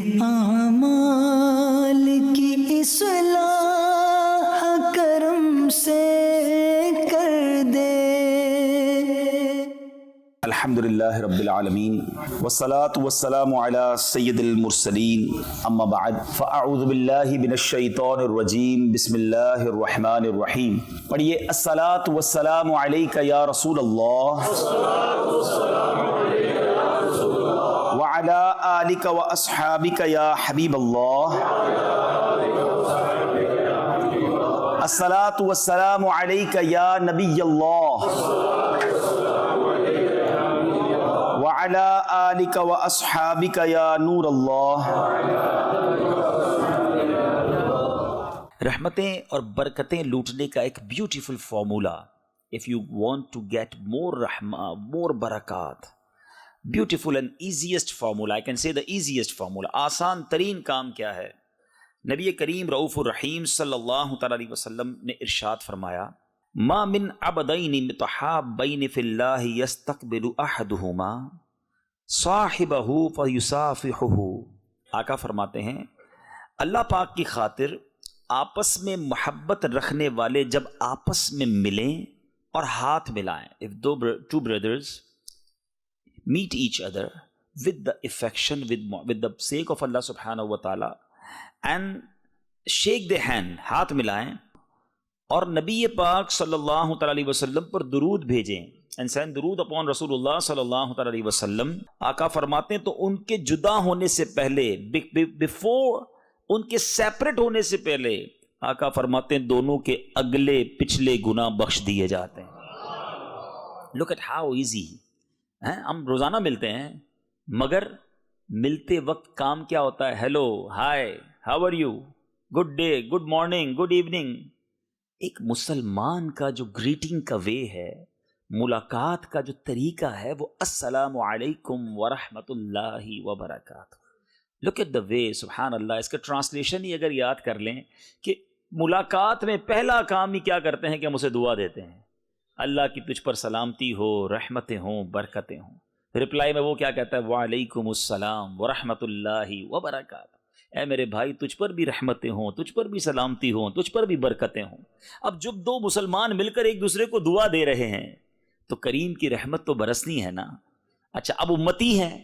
اعمال کی اصلاح کرم سے کر دے۔ الحمدللہ رب العالمین والصلاة والسلام علی سید المرسلین، اما بعد فاعوذ باللہ من الشیطان الرجیم، بسم اللہ الرحمن الرحیم۔ پڑھیے الصلاة والسلام علیک یا رسول اللہ وعلی آلک واصحابک یا حبیب اللہ۔ الصلاة والسلام علیک یا نبی اللہ وعلی آلک واصحابک یا نور اللہ۔ رحمتیں اور برکتیں لوٹنے کا ایک beautiful formula, if you want to get more رحمہ، more برکات، beautiful and easiest formula, I can say the easiest formula، آسان ترین کام کیا ہے؟ نبی کریم رؤوف الرحیم صلی اللہ تعالی علیہ وسلم نے ارشاد فرمایا، ما من عبدین متحابین فی اللہ یستقبل احدہما صاحبہ فیصافحہ۔ آقا فرماتے ہیں اللہ پاک کی خاطر آپس میں محبت رکھنے والے جب آپس میں ملیں اور ہاتھ ملائیں، if two brothers meet each other with the affection, with the sake of Allah subhanahu wa ta'ala and shake their hand، ہاتھ ملائیں اور نبی پاک صلی اللہ تعالی علیہ وسلم پر درود بھیجیں، and send درود upon رسول اللہ صلی اللہ تعالی علیہ وسلم۔ آقا فرماتے ہیں تو ان کے جدا ہونے سے پہلے، before ان کے سیپریٹ ہونے سے پہلے، آقا فرماتے ہیں دونوں کے اگلے پچھلے گناہ بخش دیے جاتے ہیں۔ look at how easy، ہم روزانہ ملتے ہیں مگر ملتے وقت کام کیا ہوتا ہے؟ Hello, hi, how are you, good day, good morning, good evening. ایک مسلمان کا جو گریٹنگ کا وے ہے، ملاقات کا جو طریقہ ہے، وہ السلام علیکم ورحمۃ اللہ وبرکاتہ۔ لک ایٹ دا وے، سبحان اللہ۔ اس کا ٹرانسلیشن ہی اگر یاد کر لیں کہ ملاقات میں پہلا کام ہی کیا کرتے ہیں کہ ہم اسے دعا دیتے ہیں، اللہ کی تجھ پر سلامتی ہو، رحمتیں ہوں، برکتیں ہوں۔ رپلائی میں وہ کیا کہتا ہے؟ وعلیکم السلام ورحمۃ اللہ وبرکاتہ۔ اے میرے بھائی، تجھ پر بھی رحمتیں ہوں، تجھ پر بھی سلامتی ہوں، تجھ پر بھی برکتیں ہوں۔ اب جب دو مسلمان مل کر ایک دوسرے کو دعا دے رہے ہیں تو کریم کی رحمت تو برسنی ہے نا۔ اچھا، اب امتی ہیں،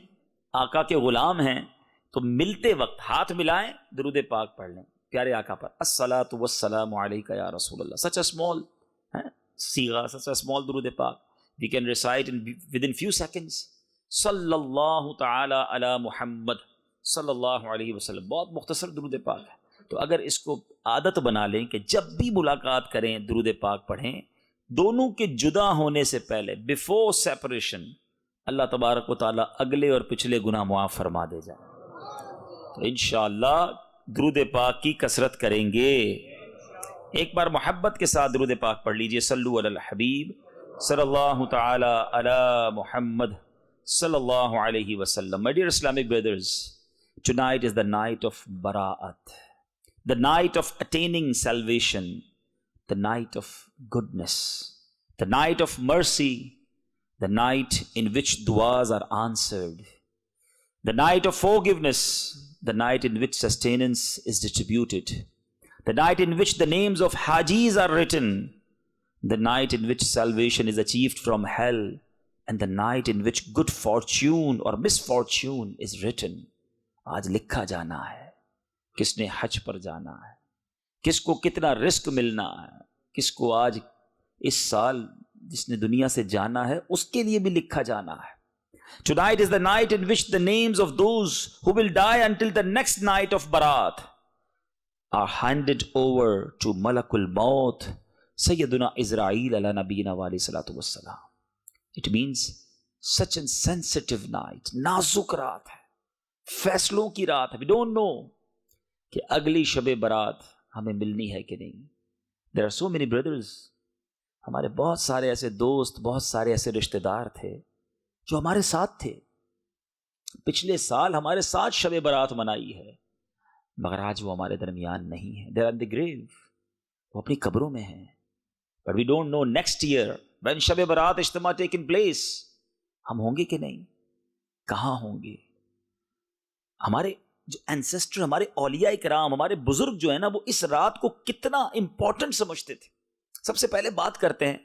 آقا کے غلام ہیں، تو ملتے وقت ہاتھ ملائیں، درود پاک پڑھ لیں پیارے آقا پر، الصلاۃ والسلام علیک یا رسول اللہ۔ سچ a small صیغہ، such a small درود پاک، we can recite within few seconds, صلی اللہ تعالی علی محمد صلی اللہ علیہ وسلم۔ بہت مختصر درود پاک ہے، تو اگر اس کو عادت بنا لیں کہ جب بھی ملاقات کریں درود پاک پڑھیں، دونوں کے جدا ہونے سے پہلے، بیفور سیپریشن، اللہ تبارک و تعالیٰ اگلے اور پچھلے گناہ معاف فرما دے جائے۔ تو انشاءاللہ درود پاک کی کثرت کریں گے۔ ایک بار محبت کے ساتھ درود پاک پڑھ لیجئے، صلو علی الحبیب صلی اللہ تعالی علی محمد صلی اللہ علیہ وسلم۔ My dear Islamic brothers, tonight is the night of bara'at, the night of attaining salvation, the night of goodness, the night of mercy, the night in which du'as are answered, the night of forgiveness, the night in which sustenance is distributed, the night in which the names of hajis are written, the night in which salvation is achieved from hell, and the night in which good fortune or misfortune is written۔ آج لکھا جانا ہے کس نے حج پر جانا ہے، کس کو کتنا رزق ملنا ہے، کس کو آج اس سال جس نے دنیا سے جانا ہے اس کے لیے بھی لکھا جانا ہے۔ Tonight is the night in which the names of those who will die until the next night of Barat are handed over to Malakul Maut, Sayyiduna Israel ala nabiyina wa alayhi salatu wassalam۔ It means such a sensitive night، نازک رات ہے، فیصلوں کی رات ہے۔ We don't know کہ اگلی شب برات ہمیں ملنی ہے کہ نہیں۔ There are so many brothers، ہمارے بہت سارے ایسے دوست، بہت سارے ایسے رشتہ دار تھے جو ہمارے ساتھ تھے، پچھلے سال ہمارے ساتھ شب برات منائی ہے، مگر آج وہ ہمارے درمیان نہیں ہے۔ They are in the grave، وہ اپنی قبروں میں ہیں۔ But we don't know next year when Shab Barat اجتماع taking place، ہم ہوں گے کہ نہیں، کہاں ہوں گے۔ ہمارے جو اینسسٹر ہمارے اولیاء کرام ہمارے بزرگ جو ہیں نا وہ اس رات کو کتنا امپورٹنٹ سمجھتے تھے. سب سے پہلے بات کرتے ہیں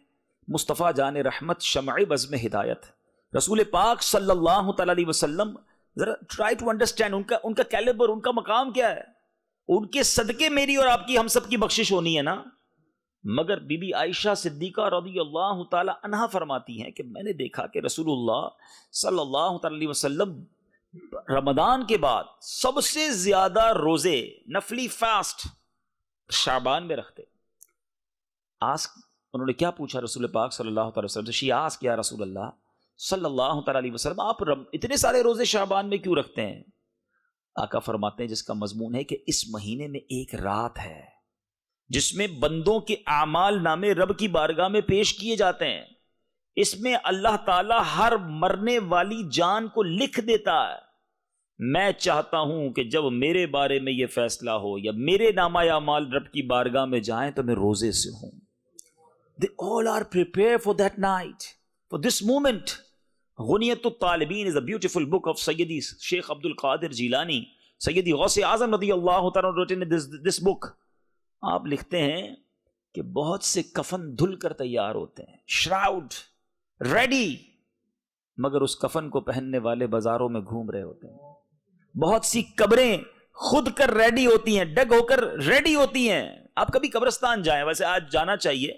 مصطفیٰ جان رحمت شمع بزم ہدایت رسول پاک صلی اللہ تعالی علیہ وسلم. ذرا ٹرائی ٹو انڈرسٹینڈ ان کا کیلیبر, ان کا مقام کیا ہے. ان کے صدقے میری اور آپ کی ہم سب کی بخشش ہونی ہے نا. مگر بی بی عائشہ صدیقہ رضی اللہ تعالی عنہا فرماتی ہیں کہ میں نے دیکھا کہ رسول اللہ صلی اللہ تعالی علیہ وسلم رمضان کے بعد سب سے زیادہ روزے نفلی فاسٹ شعبان میں رکھتے. انہوں نے کیا پوچھا رسول پاک صلی اللہ تعالی وسلم سے؟ شی آسک یا رسول اللہ صلی اللہ تعالی علیہ وسلم آپ اتنے سارے روزے شعبان میں کیوں رکھتے ہیں؟ آقا فرماتے ہیں جس کا مضمون ہے کہ اس مہینے میں ایک رات ہے جس میں بندوں کے اعمال نامے رب کی بارگاہ میں پیش کیے جاتے ہیں. اس میں اللہ تعالی ہر مرنے والی جان کو لکھ دیتا ہے. میں چاہتا ہوں کہ جب میرے بارے میں یہ فیصلہ ہو یا میرے نامہ اعمال رب کی بارگاہ میں جائیں تو میں روزے سے ہوں. They all are prepared for that night, for this moment. غنیت الطالبین is a beautiful book of سیدی شیخ عبد القادر جیلانی, سیدی غوث اعظم رضی اللہ تعالیٰ written in this book. آپ لکھتے ہیں کہ بہت سے کفن دھل کر تیار ہوتے ہیں, شراؤڈ ریڈی, مگر اس کفن کو پہننے والے بازاروں میں گھوم رہے ہوتے ہیں. بہت سی قبریں خود کر ریڈی ہوتی ہیں, ڈگ ہو کر ریڈی ہوتی ہیں. آپ کبھی قبرستان جائیں, ویسے آج جانا چاہیے,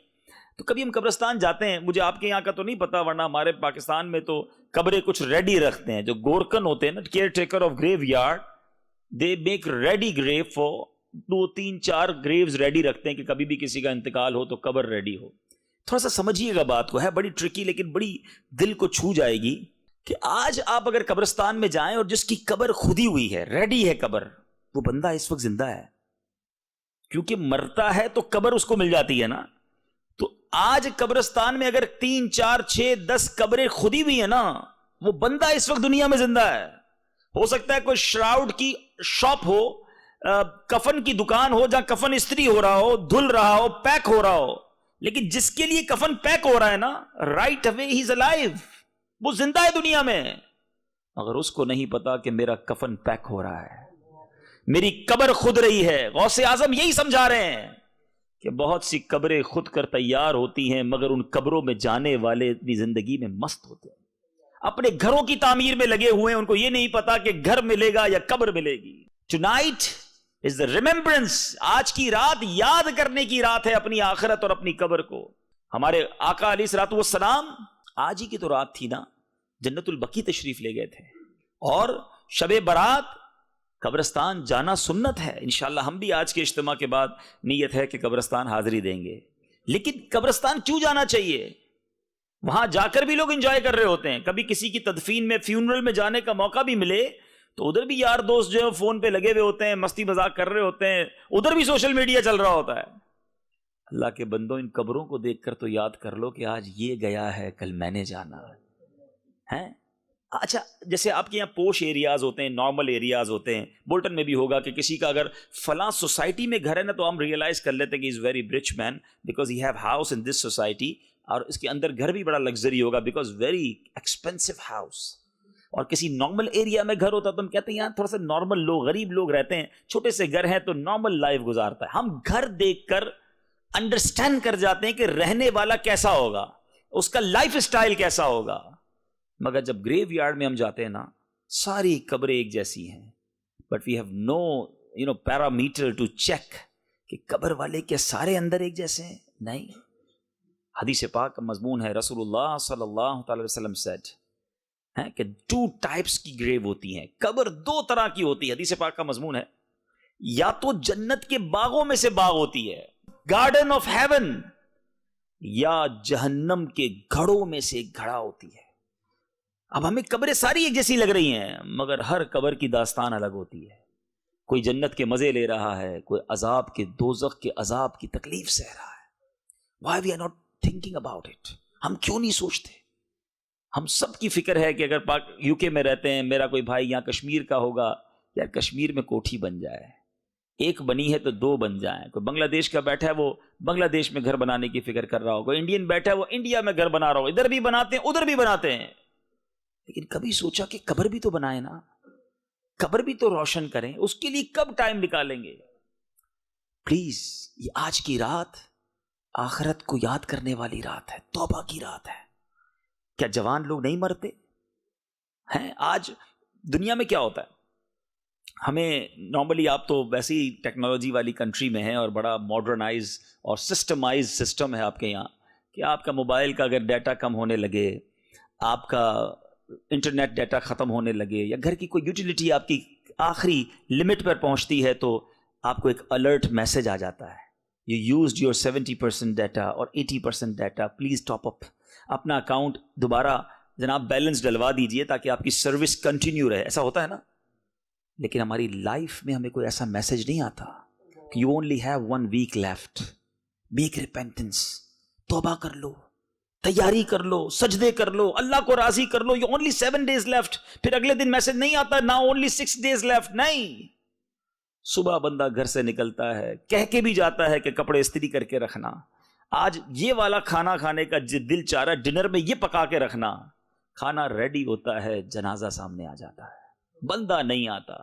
تو کبھی ہم قبرستان جاتے ہیں, مجھے آپ کے یہاں کا تو نہیں پتا, ورنہ ہمارے پاکستان میں تو قبریں کچھ ریڈی رکھتے ہیں. جو گورکن ہوتے ہیں نا, caretaker of graveyard, they make ready grave for 2-3-4 graves ready رکھتے ہیں کہ کبھی بھی کسی کا انتقال ہو تو قبر ریڈی ہو. تھوڑا سا سمجھیے گا بات کو, ہے بڑی ٹرکی لیکن بڑی دل کو چھو جائے گی کہ آج آپ اگر قبرستان میں جائیں اور جس کی قبر کھودی ہوئی ہے, ریڈی ہے قبر, وہ بندہ اس وقت زندہ ہے, کیونکہ مرتا ہے تو قبر اس کو مل جاتی ہے نا. تو آج قبرستان میں اگر 3-4-6-10 قبریں کھودی ہوئی ہیں نا, وہ بندہ اس وقت دنیا میں زندہ ہے. ہو سکتا ہے کوئی شراؤڈ کی شاپ ہو, کفن کی دکان ہو جہاں کفن استری ہو رہا ہو, دھل رہا ہو, پیک ہو رہا ہو, لیکن جس کے لیے کفن پیک ہو رہا ہے نا, right away he is alive, وہ زندہ ہے دنیا میں. مگر اس کو نہیں پتا کہ میرا کفن پیک ہو رہا ہے, میری قبر خود رہی ہے. غوث اعظم یہی سمجھا رہے ہیں کہ بہت سی قبریں خود کر تیار ہوتی ہیں, مگر ان قبروں میں جانے والے اپنی زندگی میں مست ہوتے ہیں, اپنے گھروں کی تعمیر میں لگے ہوئے ہیں. ان کو یہ نہیں پتا کہ گھر ملے گا یا قبر ملے گی. Tonight is the remembrance, آج کی رات یاد کرنے کی رات ہے اپنی آخرت اور اپنی قبر کو. ہمارے آقا علیہ الصلوۃ والسلام آج ہی کی تو رات تھی نا, جنت البقیع تشریف لے گئے تھے, اور شب برات قبرستان جانا سنت ہے. انشاءاللہ ہم بھی آج کے اجتماع کے بعد نیت ہے کہ قبرستان حاضری دیں گے. لیکن قبرستان کیوں جانا چاہیے؟ وہاں جا کر بھی لوگ انجوائے کر رہے ہوتے ہیں. کبھی کسی کی تدفین میں, فیونرل میں جانے کا موقع بھی ملے تو ادھر بھی یار دوست جو ہے فون پہ لگے ہوئے ہوتے ہیں, مستی مذاق کر رہے ہوتے ہیں, ادھر بھی سوشل میڈیا چل رہا ہوتا ہے. اللہ کے بندوں, ان قبروں کو دیکھ کر تو یاد کر لو کہ آج یہ گیا ہے, کل میں نے جانا ہے. اچھا, جیسے آپ کے یہاں پوش ایریاز ہوتے ہیں, نارمل ایریاز ہوتے ہیں, بولٹن میں بھی ہوگا کہ کسی کا اگر فلاں سوسائٹی میں گھر ہے نا, تو ہم ریئلائز کر لیتے ہیں کہ is very rich man because he have house in this society, اور اس کے اندر گھر بھی بڑا لگژری ہوگا بیکاز ویری ایکسپینسو ہاؤس. اور کسی نارمل ایریا میں گھر ہوتا تو ہم کہتے ہیں یہاں تھوڑا سا نارمل لوگ, غریب لوگ رہتے ہیں, چھوٹے سے گھر ہیں تو نارمل لائف گزارتا ہے. ہم گھر دیکھ کر انڈرسٹینڈ کر جاتے ہیں کہ رہنے والا کیسا ہوگا, اس کا لائف اسٹائل کیسا ہوگا. مگر جب گریو یارڈ میں ہم جاتے ہیں نا, ساری قبریں ایک جیسی ہیں, but we have no parameter to check کہ قبر والے کیا سارے اندر ایک جیسے ہیں. نہیں, حدیث پاک کا مضمون ہے, رسول اللہ صلی اللہ تعالی وسلم said کہ 2 ٹائپس کی گریو ہوتی ہیں, قبر 2 طرح کی ہوتی ہے. حدیث پاک کا مضمون ہے, یا تو جنت کے باغوں میں سے باغ ہوتی ہے, گارڈن آف ہیون, یا جہنم کے گھڑوں میں سے ایک گھڑا ہوتی ہے. اب ہمیں قبریں ساری ایک جیسی لگ رہی ہیں, مگر ہر قبر کی داستان الگ ہوتی ہے. کوئی جنت کے مزے لے رہا ہے, کوئی عذاب کے, دوزخ کے عذاب کی تکلیف سہ رہا ہے. Why we are not thinking about it? ہم کیوں نہیں سوچتے؟ ہم سب کی فکر ہے کہ اگر یو کے میں رہتے ہیں, میرا کوئی بھائی یہاں کشمیر کا ہوگا, یا کشمیر میں کوٹھی بن جائے, ایک بنی ہے تو 2 بن جائیں. کوئی بنگلہ دیش کا بیٹھا ہے, وہ بنگلہ دیش میں گھر بنانے کی فکر کر رہا ہو, کوئی انڈین بیٹھا ہے, وہ انڈیا میں گھر بنا رہا ہو. ادھر بھی بناتے ہیں, ادھر بھی بناتے ہیں, لیکن کبھی سوچا کہ قبر بھی تو بنائے نا. قبر بھی تو روشن کریں, اس کے لیے کب ٹائم نکالیں گے؟ پلیز, یہ آج کی رات آخرت کو یاد کرنے والی رات ہے, توبہ کی رات ہے. کیا جوان لوگ نہیں مرتے ہیں؟ آج دنیا میں کیا ہوتا ہے, ہمیں نارملی, آپ تو ویسے ہی ٹیکنالوجی والی کنٹری میں ہیں اور بڑا ماڈرنائز اور سسٹمائز سسٹم ہے آپ کے یہاں, کہ آپ کا موبائل کا اگر ڈیٹا کم ہونے لگے, آپ کا انٹرنیٹ ڈیٹا ختم ہونے لگے, یا گھر کی کوئی یوٹیلیٹی آپ کی آخری لمٹ پر پہنچتی ہے, تو آپ کو ایک الرٹ میسج آ جاتا ہے, یو یوزڈ یور 70% ڈیٹا اور 80% ڈیٹا, پلیز ٹاپ اپ. اپنا اکاؤنٹ دوبارہ جناب بیلنس ڈلوا دیجئے تاکہ آپ کی سروس کنٹینیو رہے. ایسا ہوتا ہے نا. لیکن ہماری لائف میں ہمیں کوئی ایسا میسج نہیں آتا کہ you only have 1 week left, make repentance, توبہ کر لو, تیاری کر لو, سجدے کر لو, اللہ کو راضی کر لو, یو اونلی 7 days لیفٹ. پھر اگلے دن میسج نہیں آتا نا اونلی 6 days لیفٹ. نہیں, صبح بندہ گھر سے نکلتا ہے, کہہ کے بھی جاتا ہے کہ کپڑے استری کر کے رکھنا, آج یہ والا کھانا کھانے کا دل چاہ رہا ہے, ڈنر میں یہ پکا کے رکھنا. کھانا ریڈی ہوتا ہے, جنازہ سامنے آ جاتا ہے, بندہ نہیں آتا.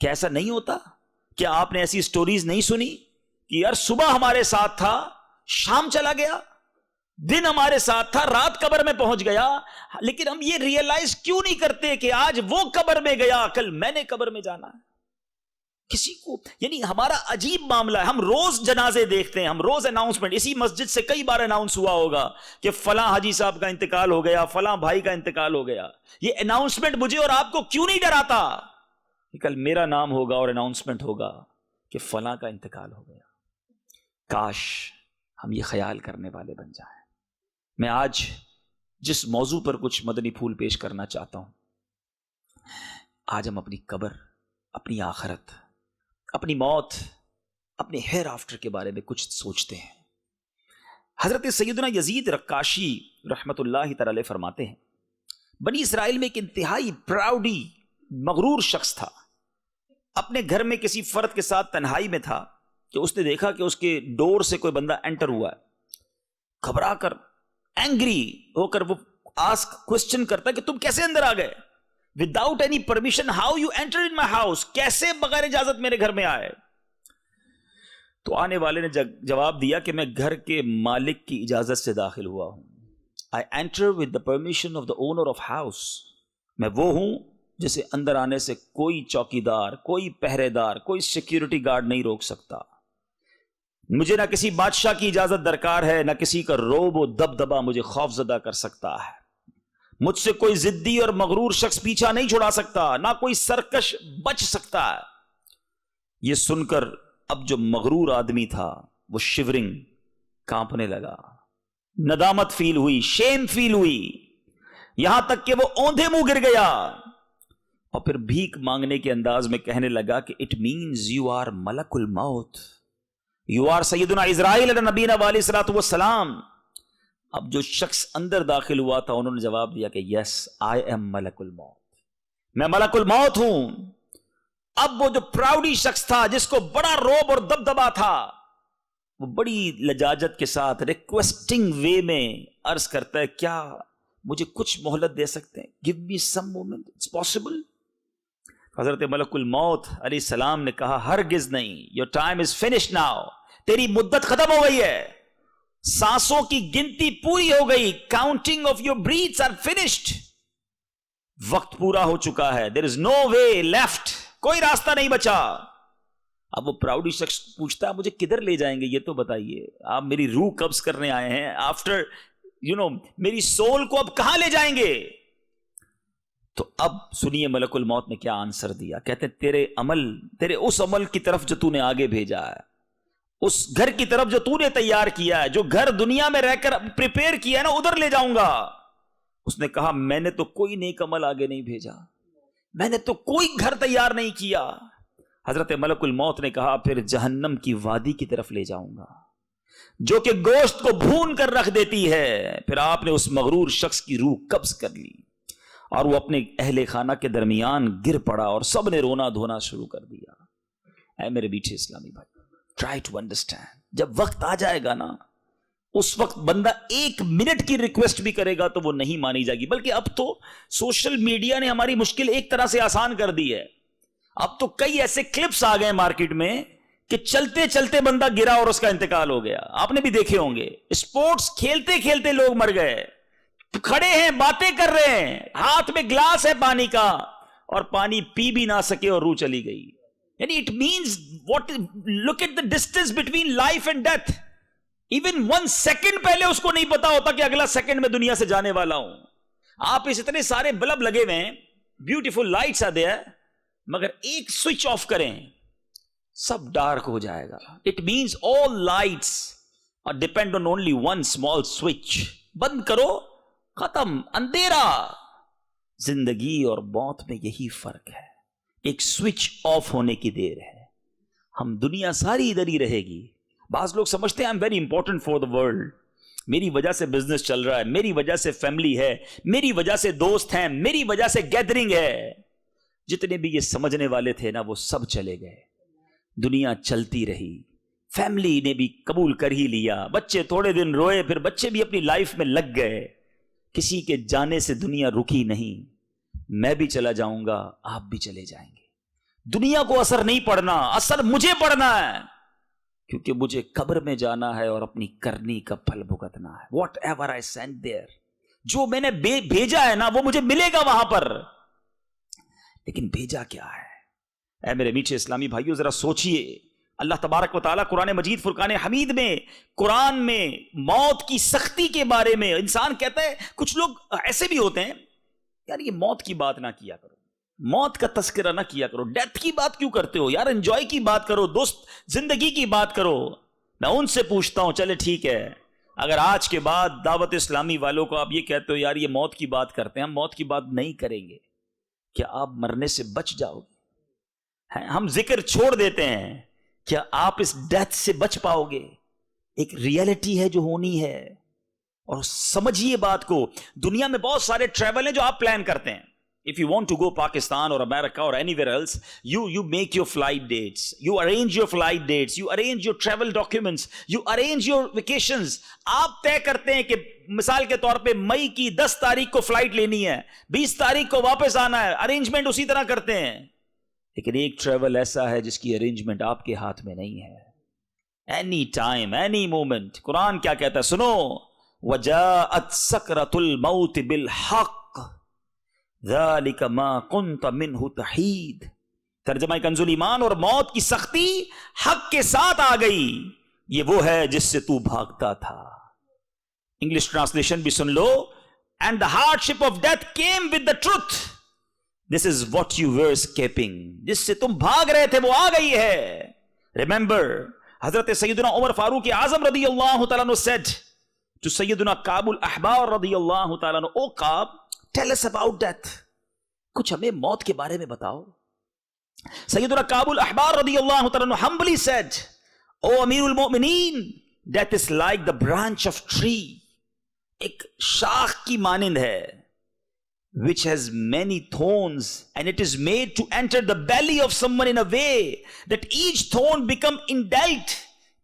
کیا ایسا نہیں ہوتا؟ کیا آپ نے ایسی سٹوریز نہیں سنی کہ یار صبح ہمارے ساتھ تھا, شام چلا گیا, دن ہمارے ساتھ تھا, رات قبر میں پہنچ گیا, لیکن ہم یہ ریئلائز کیوں نہیں کرتے کہ آج وہ قبر میں گیا, کل میں نے قبر میں جانا ہے. کسی کو, یعنی ہمارا عجیب معاملہ ہے. ہم روز جنازے دیکھتے ہیں, ہم روز اناؤنسمنٹ, اسی مسجد سے کئی بار اناؤنس ہوا ہوگا کہ فلاں حاجی صاحب کا انتقال ہو گیا, فلاں بھائی کا انتقال ہو گیا. یہ اناؤنسمنٹ مجھے اور آپ کو کیوں نہیں ڈراتا کہ کل میرا نام ہوگا اور اناؤنسمنٹ ہوگا کہ فلاں کا انتقال ہو گیا؟ کاش ہم یہ خیال کرنے والے بن جائیں. میں آج جس موضوع پر کچھ مدنی پھول پیش کرنا چاہتا ہوں, آج ہم اپنی قبر, اپنی آخرت, اپنی موت, اپنے ہیر آفٹر کے بارے میں کچھ سوچتے ہیں. حضرت سیدنا یزید رقاشی رحمت اللہ تعالی علیہ فرماتے ہیں, بنی اسرائیل میں ایک انتہائی پراؤڈی مغرور شخص تھا. اپنے گھر میں کسی فرد کے ساتھ تنہائی میں تھا کہ اس نے دیکھا کہ اس کے ڈور سے کوئی بندہ انٹر ہوا ہے. گھبرا کر, اینگری ہو کر وہ کوسچن کرتا ہے کہ تم کیسے اندر آ گئے, without any permission, how you enter in my house, کیسے بغیر اجازت میرے گھر میں آئے؟ تو آنے والے نے جواب دیا کہ میں گھر کے مالک کی اجازت سے داخل ہوا ہوں. I enter with the permission of the owner of house. میں وہ ہوں جسے اندر آنے سے کوئی چوکیدار, کوئی پہرے دار, کوئی سیکیورٹی گارڈ نہیں روک سکتا. مجھے نہ کسی بادشاہ کی اجازت درکار ہے, نہ کسی کا روب و دبدبا مجھے خوف زدہ کر سکتا ہے. مجھ سے کوئی ضدی اور مغرور شخص پیچھا نہیں چھڑا سکتا, نہ کوئی سرکش بچ سکتا ہے. یہ سن کر اب جو مغرور آدمی تھا وہ شیورنگ, کانپنے لگا, ندامت فیل ہوئی, شیم فیل ہوئی, یہاں تک کہ وہ اوندھے منہ گر گیا اور پھر بھیک مانگنے کے انداز میں کہنے لگا کہ اٹ مینز یو آر ملک الموت, یو آر سیدنا اسرائیل علیہ نبینا علیہ الصلوۃ والسلام. اب جو شخص اندر داخل ہوا تھا انہوں نے جواب دیا کہ یس آئی ایم ملک الموت, میں ملک الموت ہوں. اب وہ جو پراؤڈی شخص تھا جس کو بڑا روب اور دبدبا تھا, وہ بڑی لجاجت کے ساتھ ریکویسٹنگ وے میں عرض کرتا ہے, کیا مجھے کچھ مہلت دے سکتے ہیں, give me some moment, it's possible. حضرت ملک الموت علیہ السلام نے کہا ہرگز نہیں, your time is finish now, تیری مدت ختم ہو گئی ہے, سانسوں کی گنتی پوری ہو گئی, counting of your breaths are finished, وقت پورا ہو چکا ہے, دیر از نو وے لیفٹ, کوئی راستہ نہیں بچا. اب وہ پراؤڈی شخص پوچھتا ہے مجھے کدھر لے جائیں گے, یہ تو بتائیے, آپ میری روح قبض کرنے آئے ہیں, آفٹر میری سول کو اب کہاں لے جائیں گے؟ تو اب سنیے ملک الموت نے کیا آنسر دیا. کہتے ہیں تیرے اس عمل کی طرف جو تو نے آگے بھیجا ہے, اس گھر کی طرف جو تو نے تیار کیا ہے, جو گھر دنیا میں رہ کر پریپیئر کیا ہے نا, ادھر لے جاؤں گا. اس نے کہا میں نے تو کوئی نیک عمل آگے نہیں بھیجا, میں نے تو کوئی گھر تیار نہیں کیا. حضرت ملک الموت نے کہا پھر جہنم کی وادی کی طرف لے جاؤں گا جو کہ گوشت کو بھون کر رکھ دیتی ہے. پھر آپ نے اس مغرور شخص کی روح قبض کر لی اور وہ اپنے اہل خانہ کے درمیان گر پڑا اور سب نے رونا دھونا شروع کر دیا. اے میرے میٹھے اسلامی بھائی, ٹرائی ٹو انڈرسٹینڈ, جب وقت آ جائے گا نا, اس وقت بندہ 1 منٹ کی ریکویسٹ بھی کرے گا تو وہ نہیں مانی جائے گی. بلکہ اب تو سوشل میڈیا نے ہماری مشکل ایک طرح سے آسان کر دی ہے. اب تو کئی ایسے کلپس آ گئے مارکیٹ میں کہ چلتے چلتے بندہ گرا اور اس کا انتقال ہو گیا. آپ نے بھی دیکھے ہوں گے. اسپورٹس کھیلتے کھیلتے لوگ مر گئے. کھڑے ہیں باتیں کر رہے ہیں, ہاتھ میں گلاس ہے پانی کا, اور پانی پی بھی نہ سکے اور روح چلی گئی. یعنی it means what, look at the distance between life and death. Even 1 second پہلے اس کو نہیں پتا ہوتا کہ اگلا سیکنڈ میں دنیا سے جانے والا ہوں. آپ اس اتنے سارے بلب لگے ہوئے ہیں, بیوٹیفل لائٹس آ دیا, مگر ایک سوئچ آف کریں سب ڈارک ہو جائے گا. It means all lights are depend on only one small switch. بند کرو, ختم, اندھیرا. زندگی اور موت میں یہی فرق ہے, ایک سوئچ آف ہونے کی دیر ہے. ہم دنیا ساری ادھر ہی رہے گی. بعض لوگ سمجھتے ہیں I am very important for the world, میری وجہ سے بزنس چل رہا ہے, میری وجہ سے فیملی ہے, میری وجہ سے دوست ہیں, میری وجہ سے گیدرنگ ہے. جتنے بھی یہ سمجھنے والے تھے نا وہ سب چلے گئے. دنیا چلتی رہی, فیملی نے بھی قبول کر ہی لیا, بچے تھوڑے دن روئے, پھر بچے بھی اپنی لائف میں لگ گئے. کسی کے جانے سے دنیا رکی نہیں. میں بھی چلا جاؤں گا, آپ بھی چلے جائیں گے. دنیا کو اثر نہیں پڑنا, اثر مجھے پڑنا ہے, کیونکہ مجھے قبر میں جانا ہے اور اپنی کرنی کا پھل بھگتنا ہے. Whatever I send there, جو میں نے بھیجا ہے نا وہ مجھے ملے گا وہاں پر. لیکن بھیجا کیا ہے؟ اے میرے میٹھے اسلامی بھائیوں, ذرا سوچئے. اللہ تبارک و تعالیٰ قرآن مجید فرقان حمید میں, قرآن میں موت کی سختی کے بارے میں, انسان کہتا ہے, کچھ لوگ ایسے بھی ہوتے ہیں یار یہ موت کی بات نہ کیا کرو, موت کا تذکرہ نہ کیا کرو, ڈیتھ کی بات کیوں کرتے ہو یار, انجوائے کی بات کرو, دوست زندگی کی بات کرو. میں ان سے پوچھتا ہوں, چلے ٹھیک ہے, اگر آج کے بعد دعوت اسلامی والوں کو آپ یہ کہتے ہو یار یہ موت کی بات کرتے ہیں, ہم موت کی بات نہیں کریں گے, کیا آپ مرنے سے بچ جاؤ گے؟ ہم ذکر چھوڑ دیتے ہیں, کیا آپ اس ڈیتھ سے بچ پاؤ گے؟ ایک ریئلٹی ہے جو ہونی ہے, اور سمجھیے بات کو. دنیا میں بہت سارے ٹریول ہیں جو آپ پلان کرتے ہیں. If you want to go Pakistan or America or anywhere else, you make your flight dates, you arrange your flight dates, you arrange your travel documents, you arrange your vacations. آپ طے کرتے ہیں کہ مثال کے طور پہ مئی کی 10 تاریخ کو فلائٹ لینی ہے, 20 تاریخ کو واپس آنا ہے, ارینجمنٹ اسی طرح کرتے ہیں. لیکن ایک ٹریول ایسا ہے جس کی ارینجمنٹ آپ کے ہاتھ میں نہیں ہے. Any time, any moment. قرآن کیا کہتا ہے سنو, وَجَاءَتْ سَكْرَةُ الْمَوْتِ بِالْحَقِّ ذَلِكَ مَا كُنْتَ مِنْهُ تَحِيدٌ. ترجمہ کنز الایمان, اور موت کی سختی حق کے ساتھ آ گئی, یہ وہ ہے جس سے تو بھاگتا تھا. انگلش ٹرانسلیشن بھی سن لو, and the hardship of death came with the truth. This is what you were escaping. جس سے تم بھاگ رہے تھے وہ آ گئی ہے. Remember, حضرت سیدنا عمر فاروق اعظم رضی اللہ تعالیٰ عنہ said to سیدنا کعب الاحبار رضی اللہ تعالیٰ عنہ, او کعب, tell us about death. کچھ ہمیں موت کے بارے میں بتاؤ. سیدنا کعب الاحبار رضی اللہ تعالیٰ عنہ humbly said, او امیر المؤمنین, death is like the branch of tree. ایک شاخ کی مانند ہے, which has many thorns, and it is made to enter the belly of someone in a way that each thorn become indelt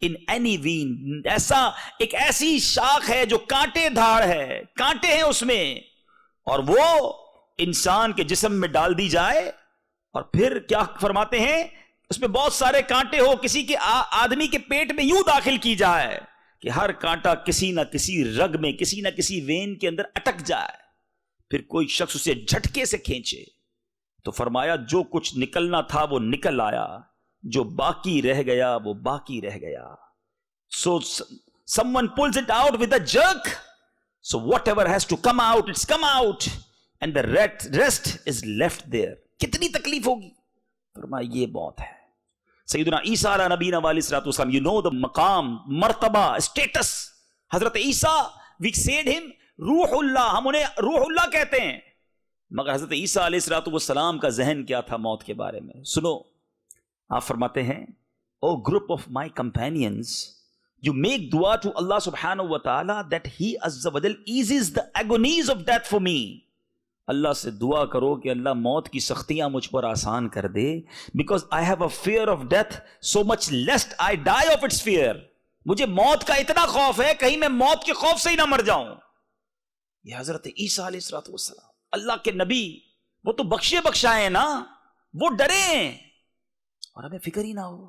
in any vein. ایسا ایک ایسی شاخ ہے جو کانٹے دھاڑ ہے, کانٹے ہیں اس میں, اور وہ انسان کے جسم میں ڈال دی جائے, اور پھر کیا فرماتے ہیں, اس میں بہت سارے کانٹے ہو, کسی کے آدمی کے پیٹ میں یوں داخل کی جائے کہ ہر کانٹا کسی نہ کسی رگ میں, کسی نہ کسی وین کے اندر اٹک جائے, پھر کوئی شخص اسے جھٹکے سے کھینچے. تو فرمایا جو کچھ نکلنا تھا وہ نکل آیا, جو باقی رہ گیا وہ باقی رہ گیا. So someone pulls it out with a jerk, so whatever has to come out, it's come out, and the rest is left there. کتنی تکلیف ہوگی. فرمایا یہ موت ہے. سیدنا عیسیٰ علیہ نبینا علیہ الصلوۃ والسلام, you know the مقام, مرتبہ, status. حضرت عیسیٰ, we said him روح اللہ, ہم انہیں روح اللہ کہتے ہیں, مگر حضرت عیسیٰ علیہ الصلوۃ والسلام کا ذہن کیا تھا موت کے بارے میں. سنو, آپ فرماتے ہیں, O group of my companions, you make dua to Allah subhanahu wa ta'ala that he azza wa jal eases the agonies of death for me. اللہ سے دعا کرو کہ اللہ موت کی سختیاں مجھ پر آسان کر دے, because I have a fear of death so much lest I die of its fear. مجھے موت کا اتنا خوف ہے کہیں میں موت کے خوف سے ہی نہ مر جاؤں. یہ حضرت عیسیٰ علیہ الصلوۃ والسلام, اللہ کے نبی, وہ تو بخشے بخشائے نا, وہ ڈریں اور ہمیں فکر ہی نہ ہو,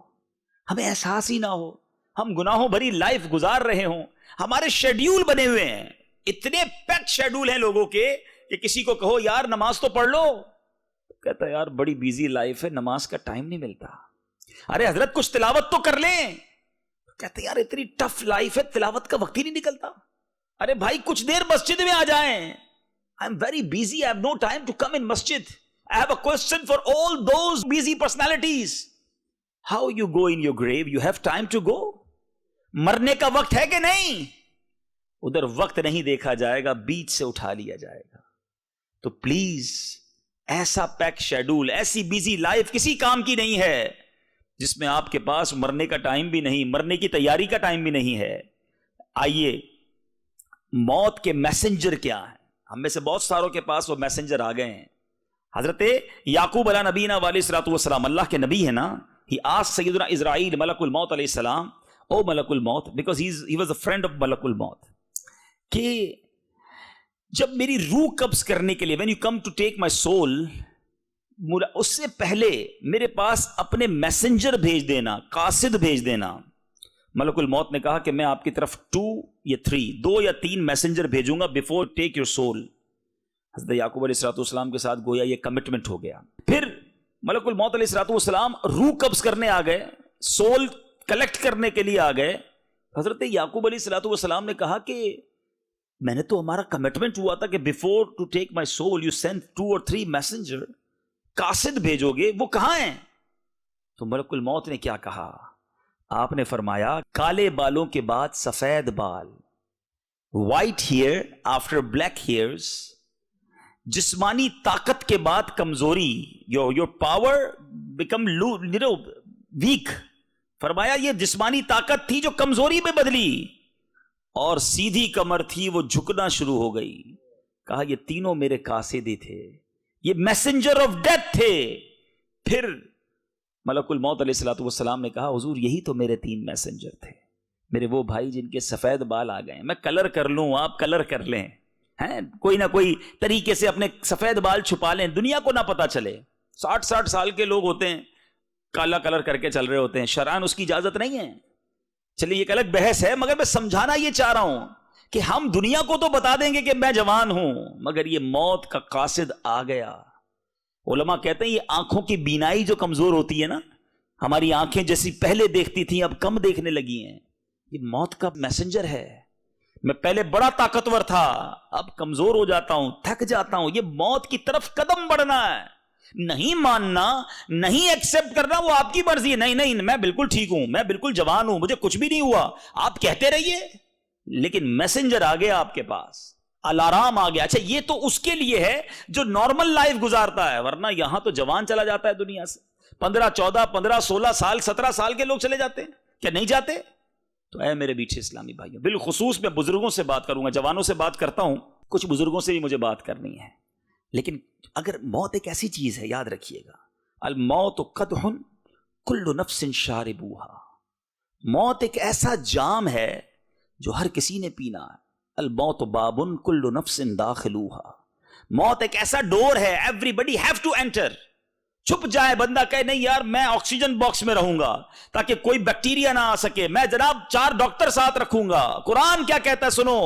ہمیں احساس ہی نہ ہو, ہم گناہوں بھری لائف گزار رہے ہوں. ہمارے شیڈیول بنے ہوئے ہیں, اتنے پیکڈ شیڈیول ہیں لوگوں کے کہ کسی کو کہو یار نماز تو پڑھ لو, کہتا ہے یار بڑی بیزی لائف ہے, نماز کا ٹائم نہیں ملتا. ارے حضرت کچھ تلاوت تو کر لیں, کہتے ہیں یار اتنی ٹف لائف ہے, تلاوت کا وقت ہی نہیں نکلتا. ارے بھائی کچھ دیر مسجد میں آ جائیں. I am very busy, I have no time to come in masjid. I have a question for all those busy personalities. How you go in your grave? You have time to go? مرنے کا وقت ہے کہ نہیں؟ ادھر وقت نہیں دیکھا جائے گا, بیچ سے اٹھا لیا جائے گا. تو پلیز ایسا پیک شیڈول, ایسی بیزی لائف کسی کام کی نہیں ہے جس میں آپ کے پاس مرنے کا ٹائم بھی نہیں, مرنے کی تیاری کا ٹائم بھی نہیں ہے. آئیے موت کے میسنجر کیا ہیں؟ ہم میں سے بہت ساروں کے پاس وہ میسنجر آ گئے ہیں. حضرت یعقوب علیہ نبینا علیہ الصلوۃ والسلام اللہ کے نبی ہے نا, ہی آسکڈ سیدنا اسرائیل ملک الموت علیہ السلام, او ملک الموت, because he was a friend of milk الموت, کہ جب میری روح قبض کرنے کے لیے when you come to take my soul, اس سے پہلے میرے پاس اپنے میسنجر بھیج دینا, قاصد بھیج دینا. ملک الموت نے کہا کہ میں آپ کی طرف 2 یا 3, 2 یا 3 میسنجر بھیجوں گا before take your soul. حضرت یعقوب علیہ الصلوۃ والسلام کے ساتھ گویا یہ کمٹمنٹ ہو گیا. پھر ملک الموت علیہ الصلوۃ والسلام روح قبض کرنے آ گئے, سول کلیکٹ کرنے کے لیے آ گئے. حضرت یعقوب علیہ الصلوۃ والسلام نے کہا کہ میں نے تو ہمارا کمٹمنٹ ہوا تھا کہ before to take my soul you send 2 or 3 messenger, قاصد بھیجو گے, وہ کہاں ہیں؟ تو ملک الموت نے کیا کہا؟ آپ نے فرمایا کالے بالوں کے بعد سفید بال, white hair after black hairs, جسمانی طاقت کے بعد کمزوری, your power become weak. فرمایا یہ جسمانی طاقت تھی جو کمزوری میں بدلی, اور سیدھی کمر تھی وہ جھکنا شروع ہو گئی. کہا یہ تینوں میرے قاصد ہی تھے, یہ میسنجر آف ڈیتھ تھے. پھر ملک الموت علیہ الصلوۃ والسلام نے کہا حضور یہی تو میرے 3 میسنجر تھے, میرے وہ بھائی جن کے سفید بال آ گئے. میں کلر کر لوں, آپ کلر کر لیں, ہیں کوئی نہ کوئی طریقے سے اپنے سفید بال چھپا لیں, دنیا کو نہ پتا چلے. 60 سال کے لوگ ہوتے ہیں, کالا کلر کر کے چل رہے ہوتے ہیں, شرعاً اس کی اجازت نہیں ہے. چلیے ایک الگ بحث ہے, مگر میں سمجھانا یہ چاہ رہا ہوں کہ ہم دنیا کو تو بتا دیں گے کہ میں جوان ہوں, مگر یہ موت کا قاصد آ گیا. علماء کہتے ہیں یہ آنکھوں کی بینائی جو کمزور ہوتی ہے نا, ہماری آنکھیں جیسی پہلے دیکھتی تھیں اب کم دیکھنے لگی ہیں, یہ موت کا میسنجر ہے. میں پہلے بڑا طاقتور تھا, اب کمزور ہو جاتا ہوں, تھک جاتا ہوں. یہ موت کی طرف قدم بڑھنا ہے, نہیں ماننا, نہیں ایکسپٹ کرنا, وہ آپ کی مرضی ہے. نہیں میں بالکل ٹھیک ہوں, میں بالکل جوان ہوں, مجھے کچھ بھی نہیں ہوا, آپ کہتے رہیے, لیکن میسنجر آ گیا آپ کے پاس, الارام آ گیا. اچھا یہ تو اس کے لیے ہے جو نارمل لائف گزارتا ہے, ورنہ یہاں تو جوان چلا جاتا ہے دنیا سے, 15, 14, 15, 16 سال, 17 سال کے لوگ چلے جاتے ہیں, کیا نہیں جاتے؟ تو اے میرے میٹھے اسلامی بھائیوں, بالخصوص میں بزرگوں سے بات کروں گا, جوانوں سے بات کرتا ہوں, کچھ بزرگوں سے بھی مجھے بات کرنی ہے. لیکن اگر موت ایک ایسی چیز ہے, یاد رکھیے گا, الموت قدح کل نفس شاربوہا, موت ایک ایسا جام ہے جو ہر کسی نے پینا ہے. الموت باب کل نفس داخلوہا, موت ایک ایسا ڈور ہے, everybody have to enter. چھپ جائے بندہ, کہے نہیں یار میں آکسیجن باکس میں رہوں گا تاکہ کوئی بیکٹیریا نہ آ سکے, میں جناب 4 ڈاکٹر ساتھ رکھوں گا. قرآن کیا کہتا ہے سنو,